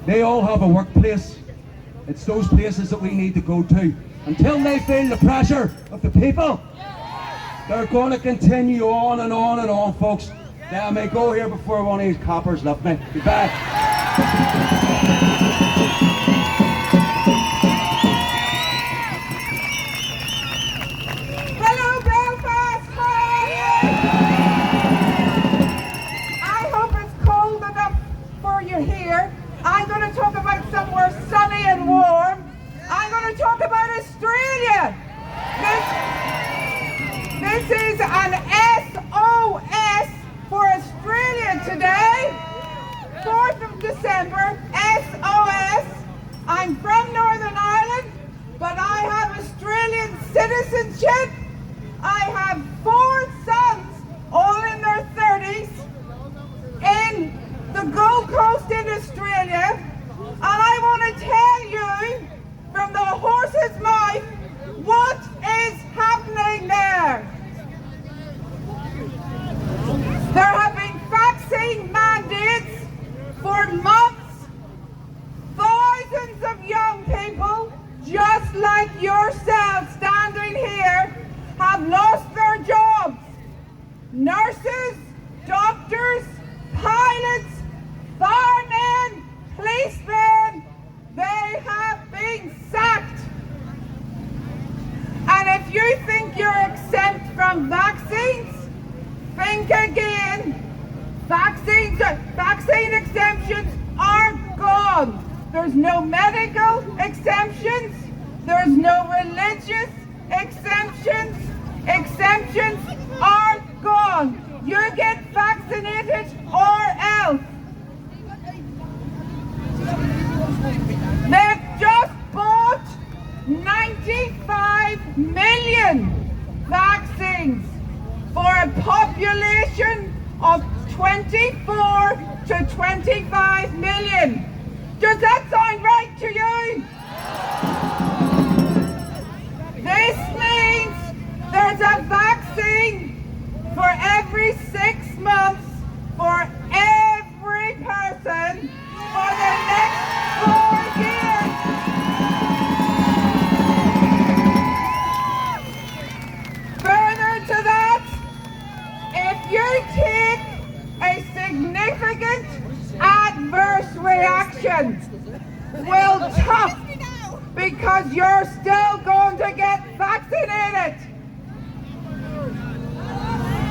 they all have a workplace. It's those places that we need to go to. Until they feel the pressure of the people, they're going to continue on and on and on, folks. Now I may go here before one of these coppers left me. Goodbye. Hello, Belfast! I hope it's cold enough for you here. I'm going to talk about somewhere sunny and warm. I'm going to talk about Australia. This is an SOS for Australia today. 4th of December, SOS. I'm from Northern Ireland, but I have Australian citizenship. I have 4 think again. Vaccine exemptions are gone. There's no medical exemptions. There's no religious exemptions. Exemptions are gone. You get vaccinated or else. They've just bought 95 million vaccines for a population of 24 to 25 million. Does that sound right to you? This means there's a vaccine for every 6 months for every person for the next 4 years. Further to that, if you take a significant adverse reaction, will tough because you're still going to get vaccinated.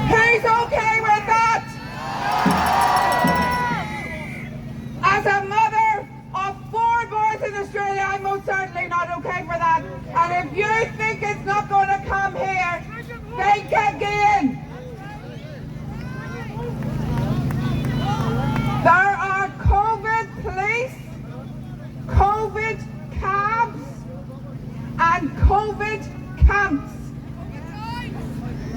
Who's okay with that? As a mother of 4 boys in Australia, I'm most certainly not okay for that. And if you think it's not going to come here, think again. There are COVID police, COVID cabs, and COVID camps.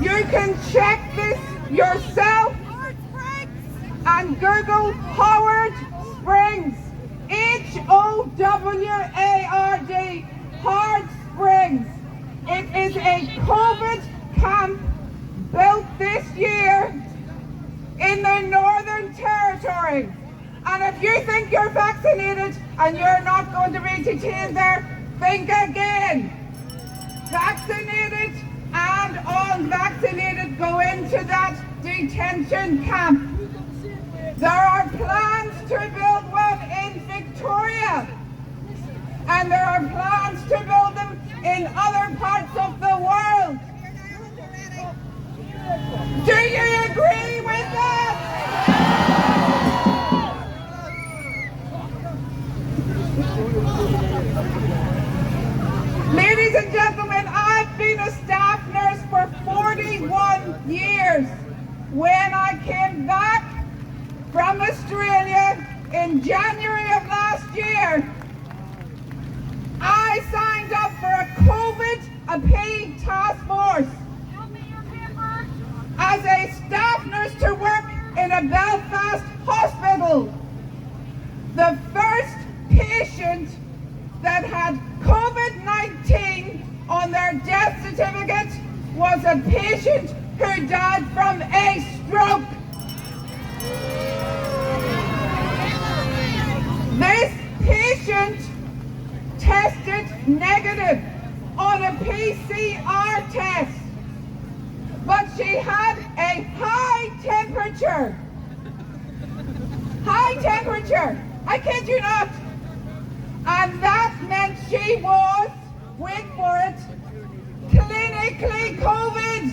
You can check this yourself and Google Howard Springs, Howard, Hard Springs. It is a COVID camp built this year in the Northern Territory. And if you think you're vaccinated and you're not going to be detained there, think again. Vaccinated and unvaccinated go into that detention camp. There are plans to build one in Victoria, and there are plans to build them in other parts of the world. Do you agree with that? Ladies and gentlemen, I've been a staff nurse for 41 years. When I came back from Australia in January of last year, I signed up for a COVID paid task force as a staff nurse to work in a Belfast hospital. The first patient that had COVID-19 on their death certificate was a patient who died from a stroke. This patient tested negative on a PCR test, but she had a high temperature. High temperature, I kid you not. And that meant she was, wait for it, clinically COVID.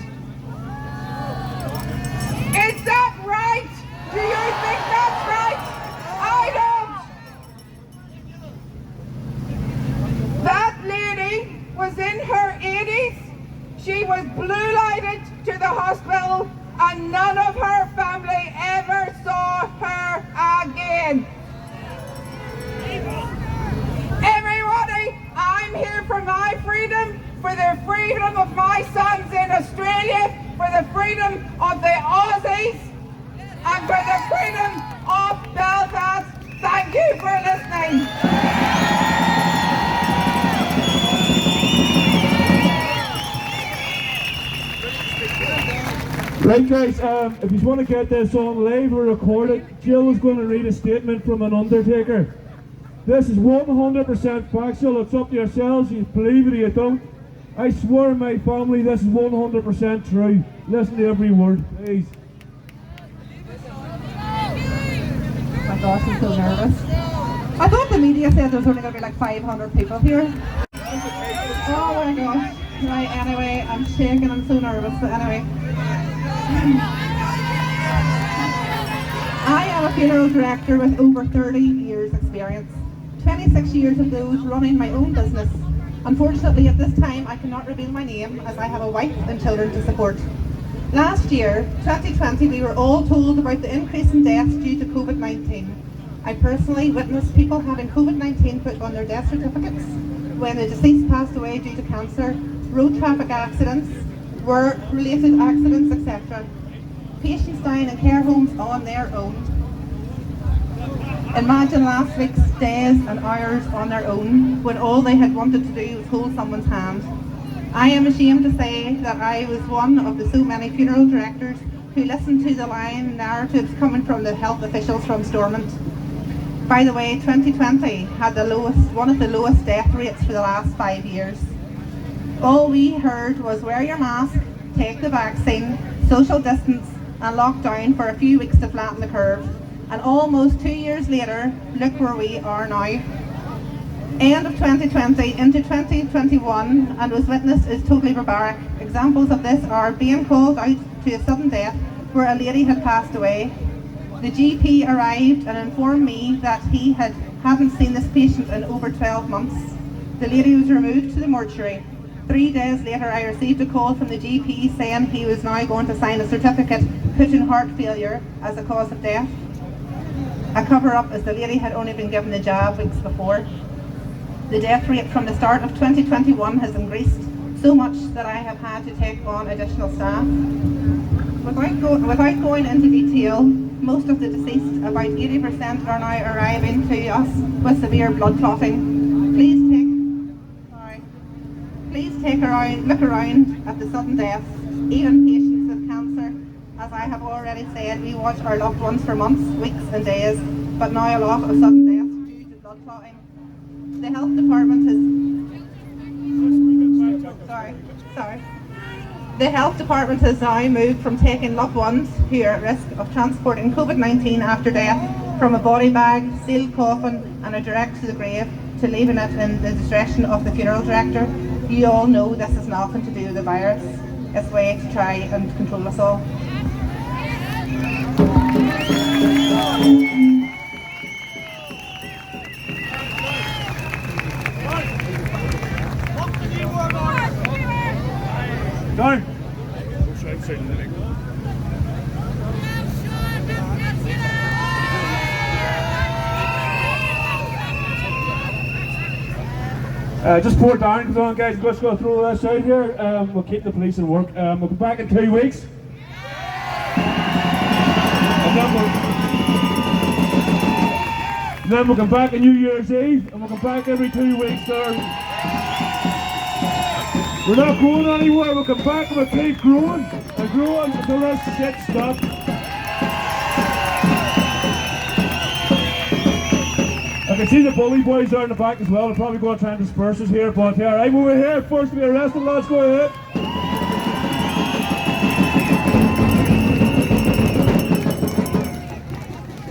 Is that right? Do you think that's right? I don't. That lady was in her 80s. She was blue lighted to the hospital and none of her family ever saw her again. Everybody, I'm here for my freedom, for the freedom of my sons in Australia, for the freedom of the Aussies, and for the freedom of Belfast. Thank you for listening. Right guys, if you want to get this on live or recorded, Jill is going to read a statement from an undertaker. This is 100% factual. It's up to yourselves. You believe it or you don't. I swear on my family this is 100% true. Listen to every word, please. Oh my gosh, I'm so nervous. I thought the media said there's only going to be like 500 people here. Oh my gosh. Right, anyway, I'm shaking, I'm so nervous, but anyway. am a funeral director with over 30 years experience. 26 years of those running my own business. Unfortunately, at this time, I cannot reveal my name as I have a wife and children to support. Last year, 2020, we were all told about the increase in deaths due to COVID-19. I personally witnessed people having COVID-19 put on their death certificates when the deceased passed away due to cancer, road traffic accidents, work-related accidents, etc. Patients dying in care homes on their own. Imagine last week's days and hours on their own when all they had wanted to do was hold someone's hand. I am ashamed to say that I was one of the so many funeral directors who listened to the lying narratives coming from the health officials from Stormont. By the way, 2020 had one of the lowest death rates for the last 5 years. All we heard was wear your mask, take the vaccine, social distance and lock down for a few weeks to flatten the curve. And almost 2 years later, look where we are now. End of 2020 into 2021 and was witnessed as totally barbaric. Examples of this are being called out to a sudden death where a lady had passed away. The GP arrived and informed me that he hadn't seen this patient in over 12 months. The lady was removed to the mortuary. 3 days later I received a call from the GP saying he was now going to sign a certificate putting heart failure as a cause of death. A cover-up as the lady had only been given the jab weeks before. The death rate from the start of 2021 has increased so much that I have had to take on additional staff. Without going into detail, most of the deceased, about 80%, are now arriving to us with severe blood clotting. Please look around at the sudden deaths, even patients with cancer. As I have already said, we watch our loved ones for months, weeks and days, but now a lot of sudden deaths due to blood clotting. The health department The health department has now moved from taking loved ones who are at risk of transporting COVID-19 after death from a body bag, sealed coffin and a direct to the grave to leaving it in the discretion of the funeral director. You all know this has nothing to do with the virus. It's a way to try and control us all. Done. Just before Darren comes on, guys, let's go through this out here. We'll keep the police in work. We'll be back in 2 weeks. And then we'll come back on New Year's Eve, and we'll come back every 2 weeks there. We're not going anywhere, we'll come back and we'll keep growing and growing until this shit stops. I can see the bully boys are in the back as well. They're probably going to try and disperse us here, but yeah, right, we're here first to be arrested, lads, go ahead.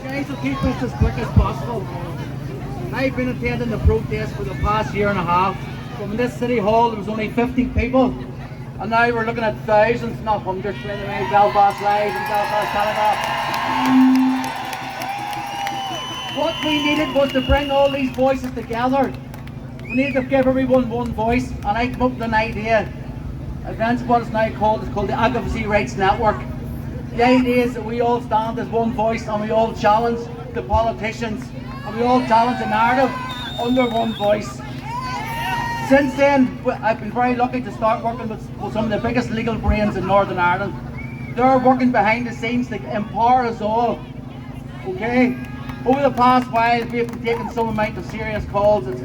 Guys, will keep this as quick as possible. I've been attending the protest for the past year and a half. From in this city hall there was only 50 people, and now we're looking at thousands, not hundreds, anyway. Belfast Live and Belfast Telegraph. What we needed was to bring all these voices together. We needed to give everyone one voice, and I came up with an idea. That's what it's now called. It's called the Advocacy Rights Network. The idea is that we all stand as one voice, and we all challenge the politicians, and we all challenge the narrative under one voice. Since then, I've been very lucky to start working with some of the biggest legal brains in Northern Ireland. They're working behind the scenes to empower us all. Okay? Over the past while, we've been taking some amount of serious calls. It's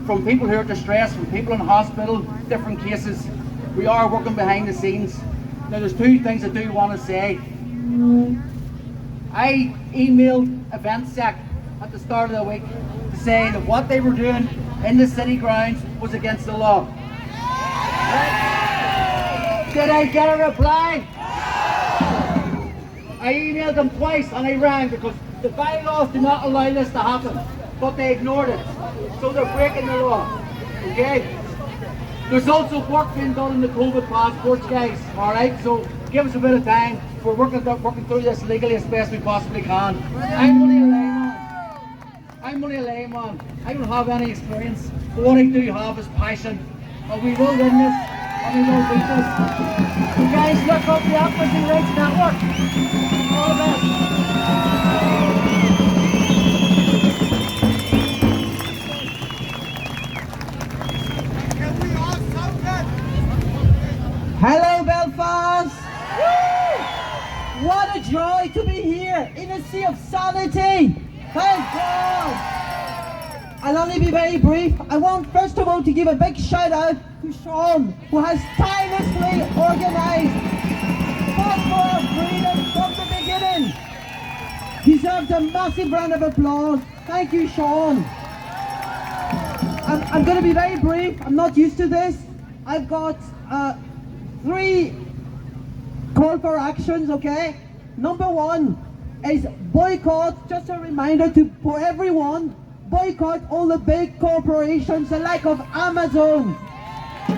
from people who are distressed, from people in hospital, different cases. We are working behind the scenes. Now, there's two things I do want to say. I emailed EventSec at the start of the week to say that what they were doing in the city grounds was against the law. Did I get a reply? I emailed them twice and I rang because the bylaws do not allow this to happen, but they ignored it. So they're breaking the law. Okay? There's also work being done in the COVID passports, guys. Alright, so Give us a bit of time. We're working through this legally as best we possibly can. I'm only a layman. I don't have any experience. But what I do have is passion. And we will win this. And we will beat this. So guys, look up the Advocacy Rights Network. All the best. Hello Belfast! Woo! What a joy to be here in a sea of sanity! Thank God! I'll only be very brief. I want first of all to give a big shout out to Sean, who has tirelessly organised, fought for our freedom from the beginning. Deserves a massive round of applause. Thank you, Sean. I'm going to be very brief. I'm not used to this. I've got 3 call for actions, okay? Number 1 is boycott, just a reminder for everyone, boycott all the big corporations, the like of Amazon.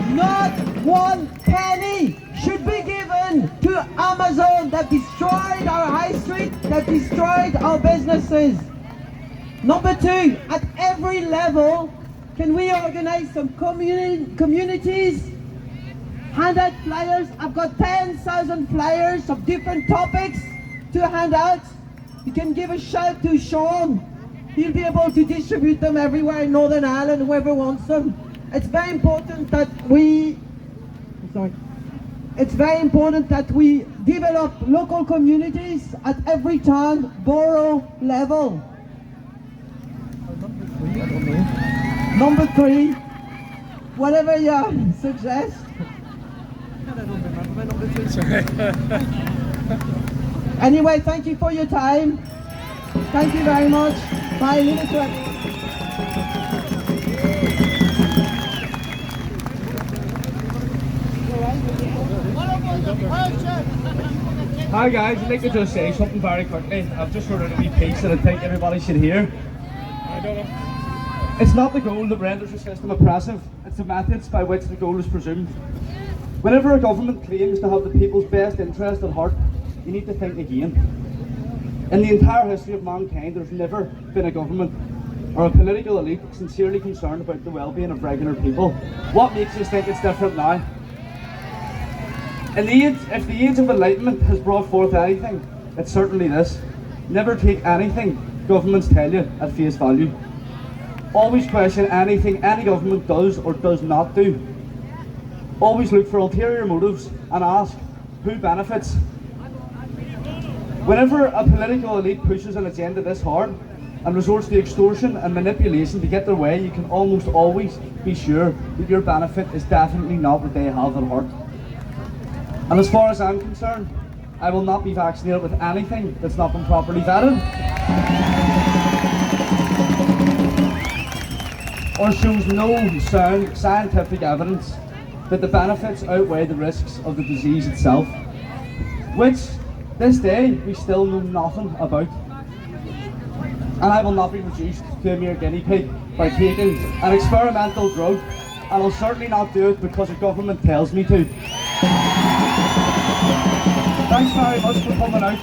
Not 1 penny should be given to Amazon. They've destroyed our high street, they've destroyed our businesses. Number 2, at every level, can we organize some communities? Hand out flyers. I've got 10,000 flyers of different topics to hand out. You can give a shout to Sean. He'll be able to distribute them everywhere in Northern Ireland, whoever wants them. It's very important that we develop local communities at every town, borough level. Number 3, whatever you suggest. Anyway, thank you for your time. Thank you very much. Bye. Leave it to it. Hi guys, I'd like to just say something very quickly. I've just heard a wee piece that I think everybody should hear. It's not the goal that renders the system oppressive, it's the methods by which the goal is presumed. Whenever a government claims to have the people's best interest at heart, you need to think again. In the entire history of mankind, there's never been a government or a political elite sincerely concerned about the well-being of regular people. What makes us think it's different now? If the age of enlightenment has brought forth anything, it's certainly this. Never take anything governments tell you at face value. Always question anything any government does or does not do. Always look for ulterior motives and ask, who benefits? Whenever a political elite pushes an agenda this hard and resorts to extortion and manipulation to get their way, you can almost always be sure that your benefit is definitely not what they have at heart. And as far as I'm concerned, I will not be vaccinated with anything that's not been properly vetted or shows no sound scientific evidence that the benefits outweigh the risks of the disease itself, which this day we still know nothing about. And I will not be reduced to a mere guinea pig by taking an experimental drug, and I'll certainly not do it because the government tells me to. Thanks very much for coming out.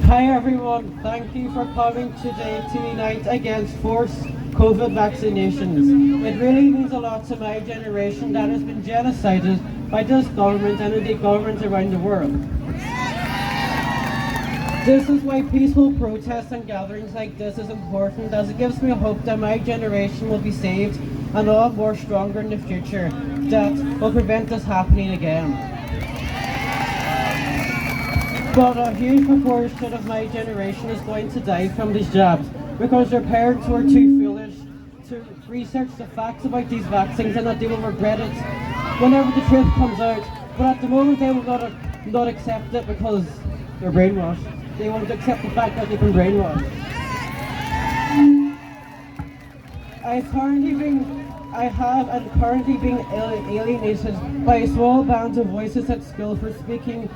Hi everyone, thank you for coming today to unite against forced COVID vaccinations. It really means a lot to my generation that has been genocided by this government and indeed governments around the world. This is why peaceful protests and gatherings like this is important, as it gives me hope that my generation will be saved and a lot more stronger in the future that will prevent this happening again. But a huge proportion of my generation is going to die from these jabs because their parents were too foolish to research the facts about these vaccines and that they will regret it whenever the truth comes out. But at the moment they will not accept it because they're brainwashed. They won't accept the fact that they've been brainwashed. I have and currently being alienated by a small band of voices at school for speaking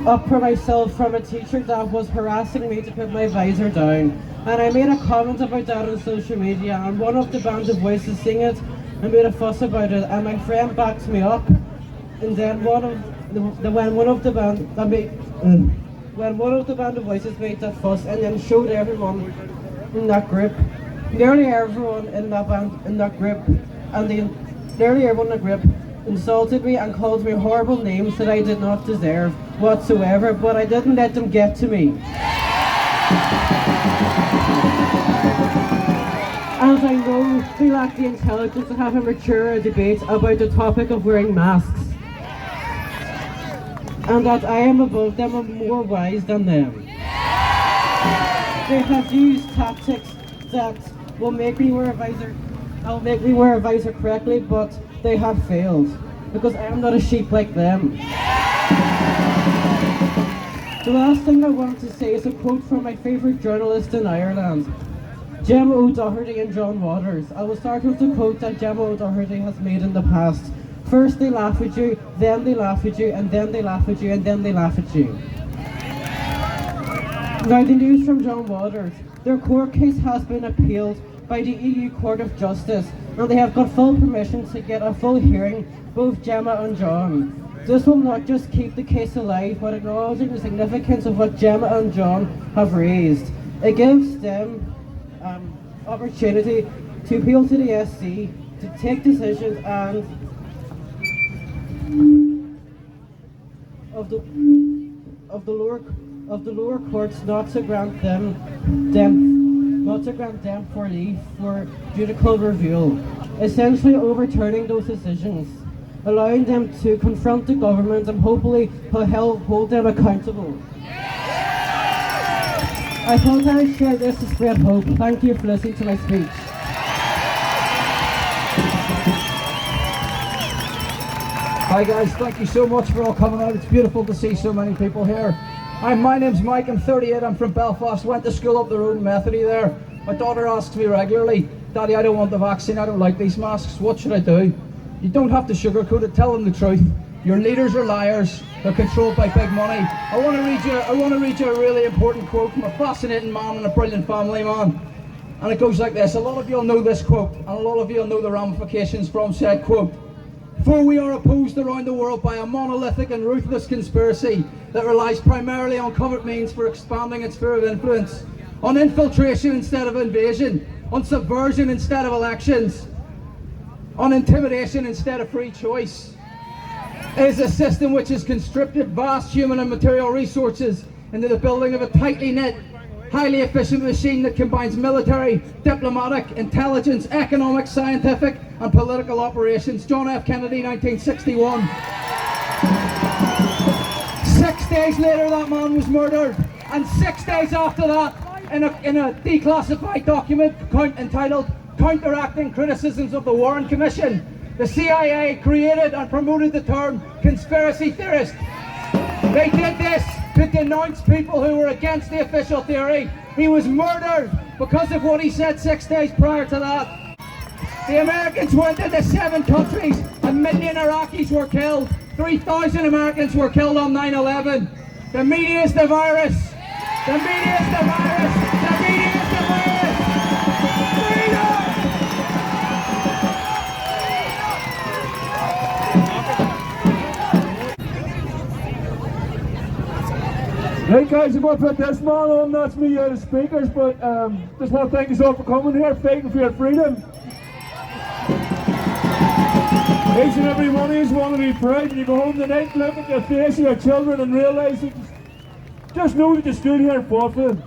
up for myself from a teacher that was harassing me to put my visor down. And I made a comment about that on social media, and one of the band of voices saying it and made a fuss about it, and my friend backed me up. And then when one of the band of voices made that fuss and then showed everyone in that group, nearly everyone in that group insulted me and called me horrible names that I did not deserve whatsoever, but I didn't let them get to me. As I know, they lack the intelligence to have a mature debate about the topic of wearing masks. And that I am above them and more wise than them. They have used tactics that will make me wear a visor correctly, but they have failed, because I am not a sheep like them. The last thing I want to say is a quote from my favourite journalist in Ireland, Gemma O'Doherty and John Waters. I will start with the quote that Gemma O'Doherty has made in the past. First they laugh at you, then they laugh at you, and then they laugh at you, and then they laugh at you. Now the news from John Waters. Their court case has been appealed by the EU Court of Justice, and they have got full permission to get a full hearing, both Gemma and John. This will not just keep the case alive, but acknowledging the significance of what Gemma and John have raised. It gives them opportunity to appeal to the SC, to take decisions and of the lower courts not to grant them for leave for judicial review, essentially overturning those decisions, allowing them to confront the government and hopefully hold them accountable. I thought I would share this to spread hope. Thank you for listening to my speech. Hi guys, thank you so much for all coming out. It's beautiful to see so many people here. My name's Mike, I'm 38, I'm from Belfast, went to school up the road in Methody there. My daughter asks me regularly, Daddy, I don't want the vaccine, I don't like these masks, what should I do? You don't have to sugarcoat it, tell them the truth. Your leaders are liars, they're controlled by big money. I want to read you a really important quote from a fascinating man and a brilliant family man. And it goes like this. A lot of you'll know this quote, and a lot of you'll know the ramifications from said quote. For we are opposed around the world by a monolithic and ruthless conspiracy that relies primarily on covert means for expanding its sphere of influence, on infiltration instead of invasion, on subversion instead of elections, on intimidation instead of free choice. It is a system which has conscripted vast human and material resources into the building of a tightly knit, highly efficient machine that combines military, diplomatic, intelligence, economic, scientific and political operations. John F. Kennedy, 1961. 6 days later that man was murdered, and 6 days after that, in a declassified document entitled Counteracting Criticisms of the Warren Commission, the CIA created and promoted the term conspiracy theorist. They did this to denounce people who were against the official theory. He was murdered because of what he said 6 days prior to that. The Americans went into 7 countries, a million Iraqis were killed, 3,000 Americans were killed on 9/11. The media is the virus. The media is the virus. The media is the virus. Freedom! Right guys, I'm going to put this man on, that's me out of speakers, but just want to thank you all for coming here, fighting for your freedom. Each and every one of you want to be proud, and you go home tonight, look at the face of your children and realise that just know that you stood here and fought for them.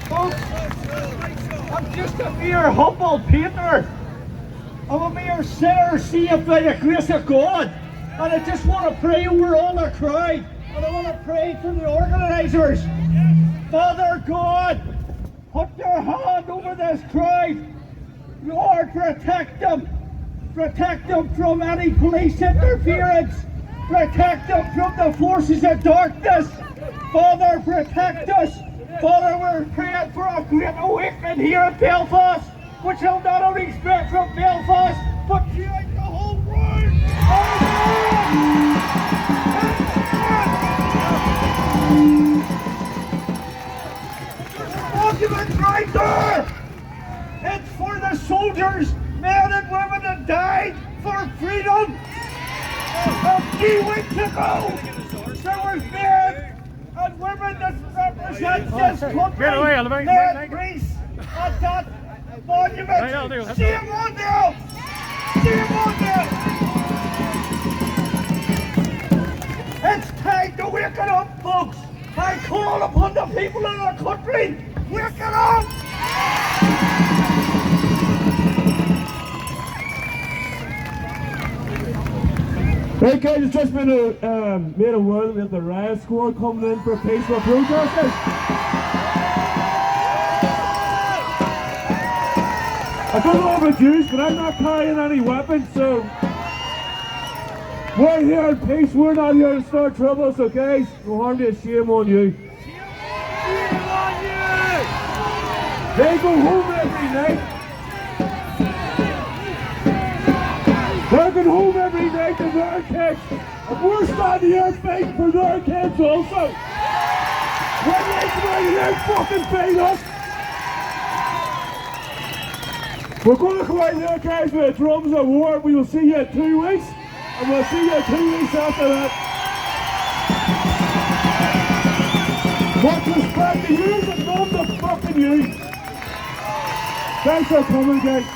Folks, I'm just a mere humble painter. I'm a mere sinner saved by the grace of God. And I just want to pray over all the crowd. And I want to pray for the organisers. Father God, put your hand over this crowd. Lord, protect them. Protect them from any police interference. Protect them from the forces of darkness. Father, protect us. Father, we're praying for a great awakening here in Belfast, which will not only spread from Belfast, but throughout the whole world. There's documents right there! soldiers, men and women that died for freedom. A few weeks ago, there was men and women that represent this country, led Greece at that monument. Shame on them! Shame on them! It's time to wake it up, folks! I call upon the people in our country, wake it up! Hey guys, it's just been made aware that we have the riot squad coming in for peaceful protesters. I don't know about you, but I'm not carrying any weapons, so we're here in peace. We're not here to start trouble, so guys, no harm to you, shame on you. Shame on you! They go home every night. They're going home every night to their kids, and we're standing here fighting for their kids also. When they come out here and fucking fight us. We're going to come out here, guys, with the drums of war. We will see you in 2 weeks, and we'll see you in 2 weeks after that. Much respect to you, and none to fucking you. Thanks for coming, guys.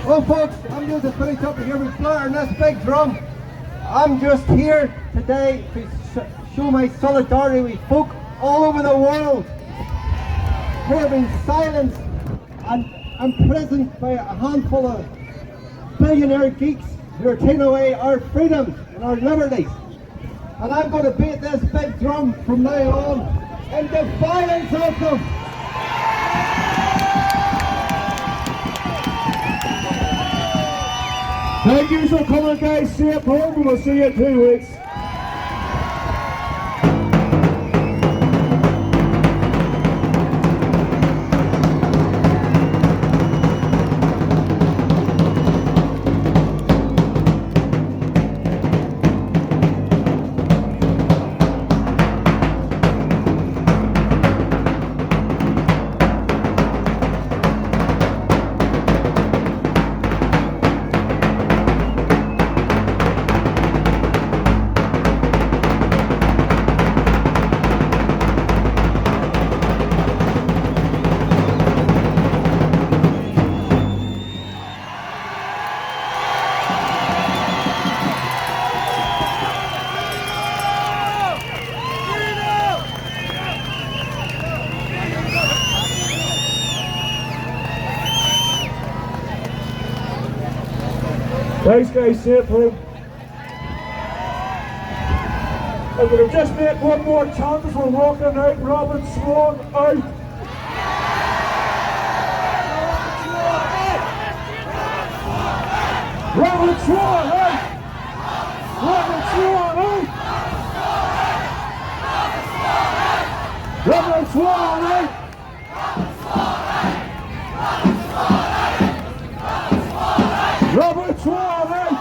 Well folks, I'm just to finish up here with flaring this big drum. I'm just here today to show my solidarity with folk all over the world who have been silenced and imprisoned by a handful of billionaire geeks who are taking away our freedoms and our liberties. And I'm going to beat this big drum from now on in defiance of them. Thank you for coming, guys. See you at home, and we'll see you in 2 weeks. Thanks guys, see you home. And we'll just make one more chant as we're walking out. Robin Swan out. Robin Swan out. Robin Swan out. Robin Swan out. Robert Swan out!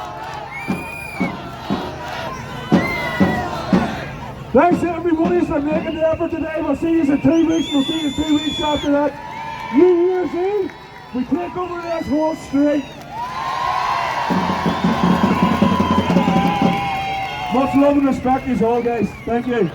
Thanks to everybody for making the effort today. We'll see you in 2 weeks. We'll see you 2 weeks after that. New Year's Eve, we take over this whole street. Much love and respect to you all, guys. Thank you.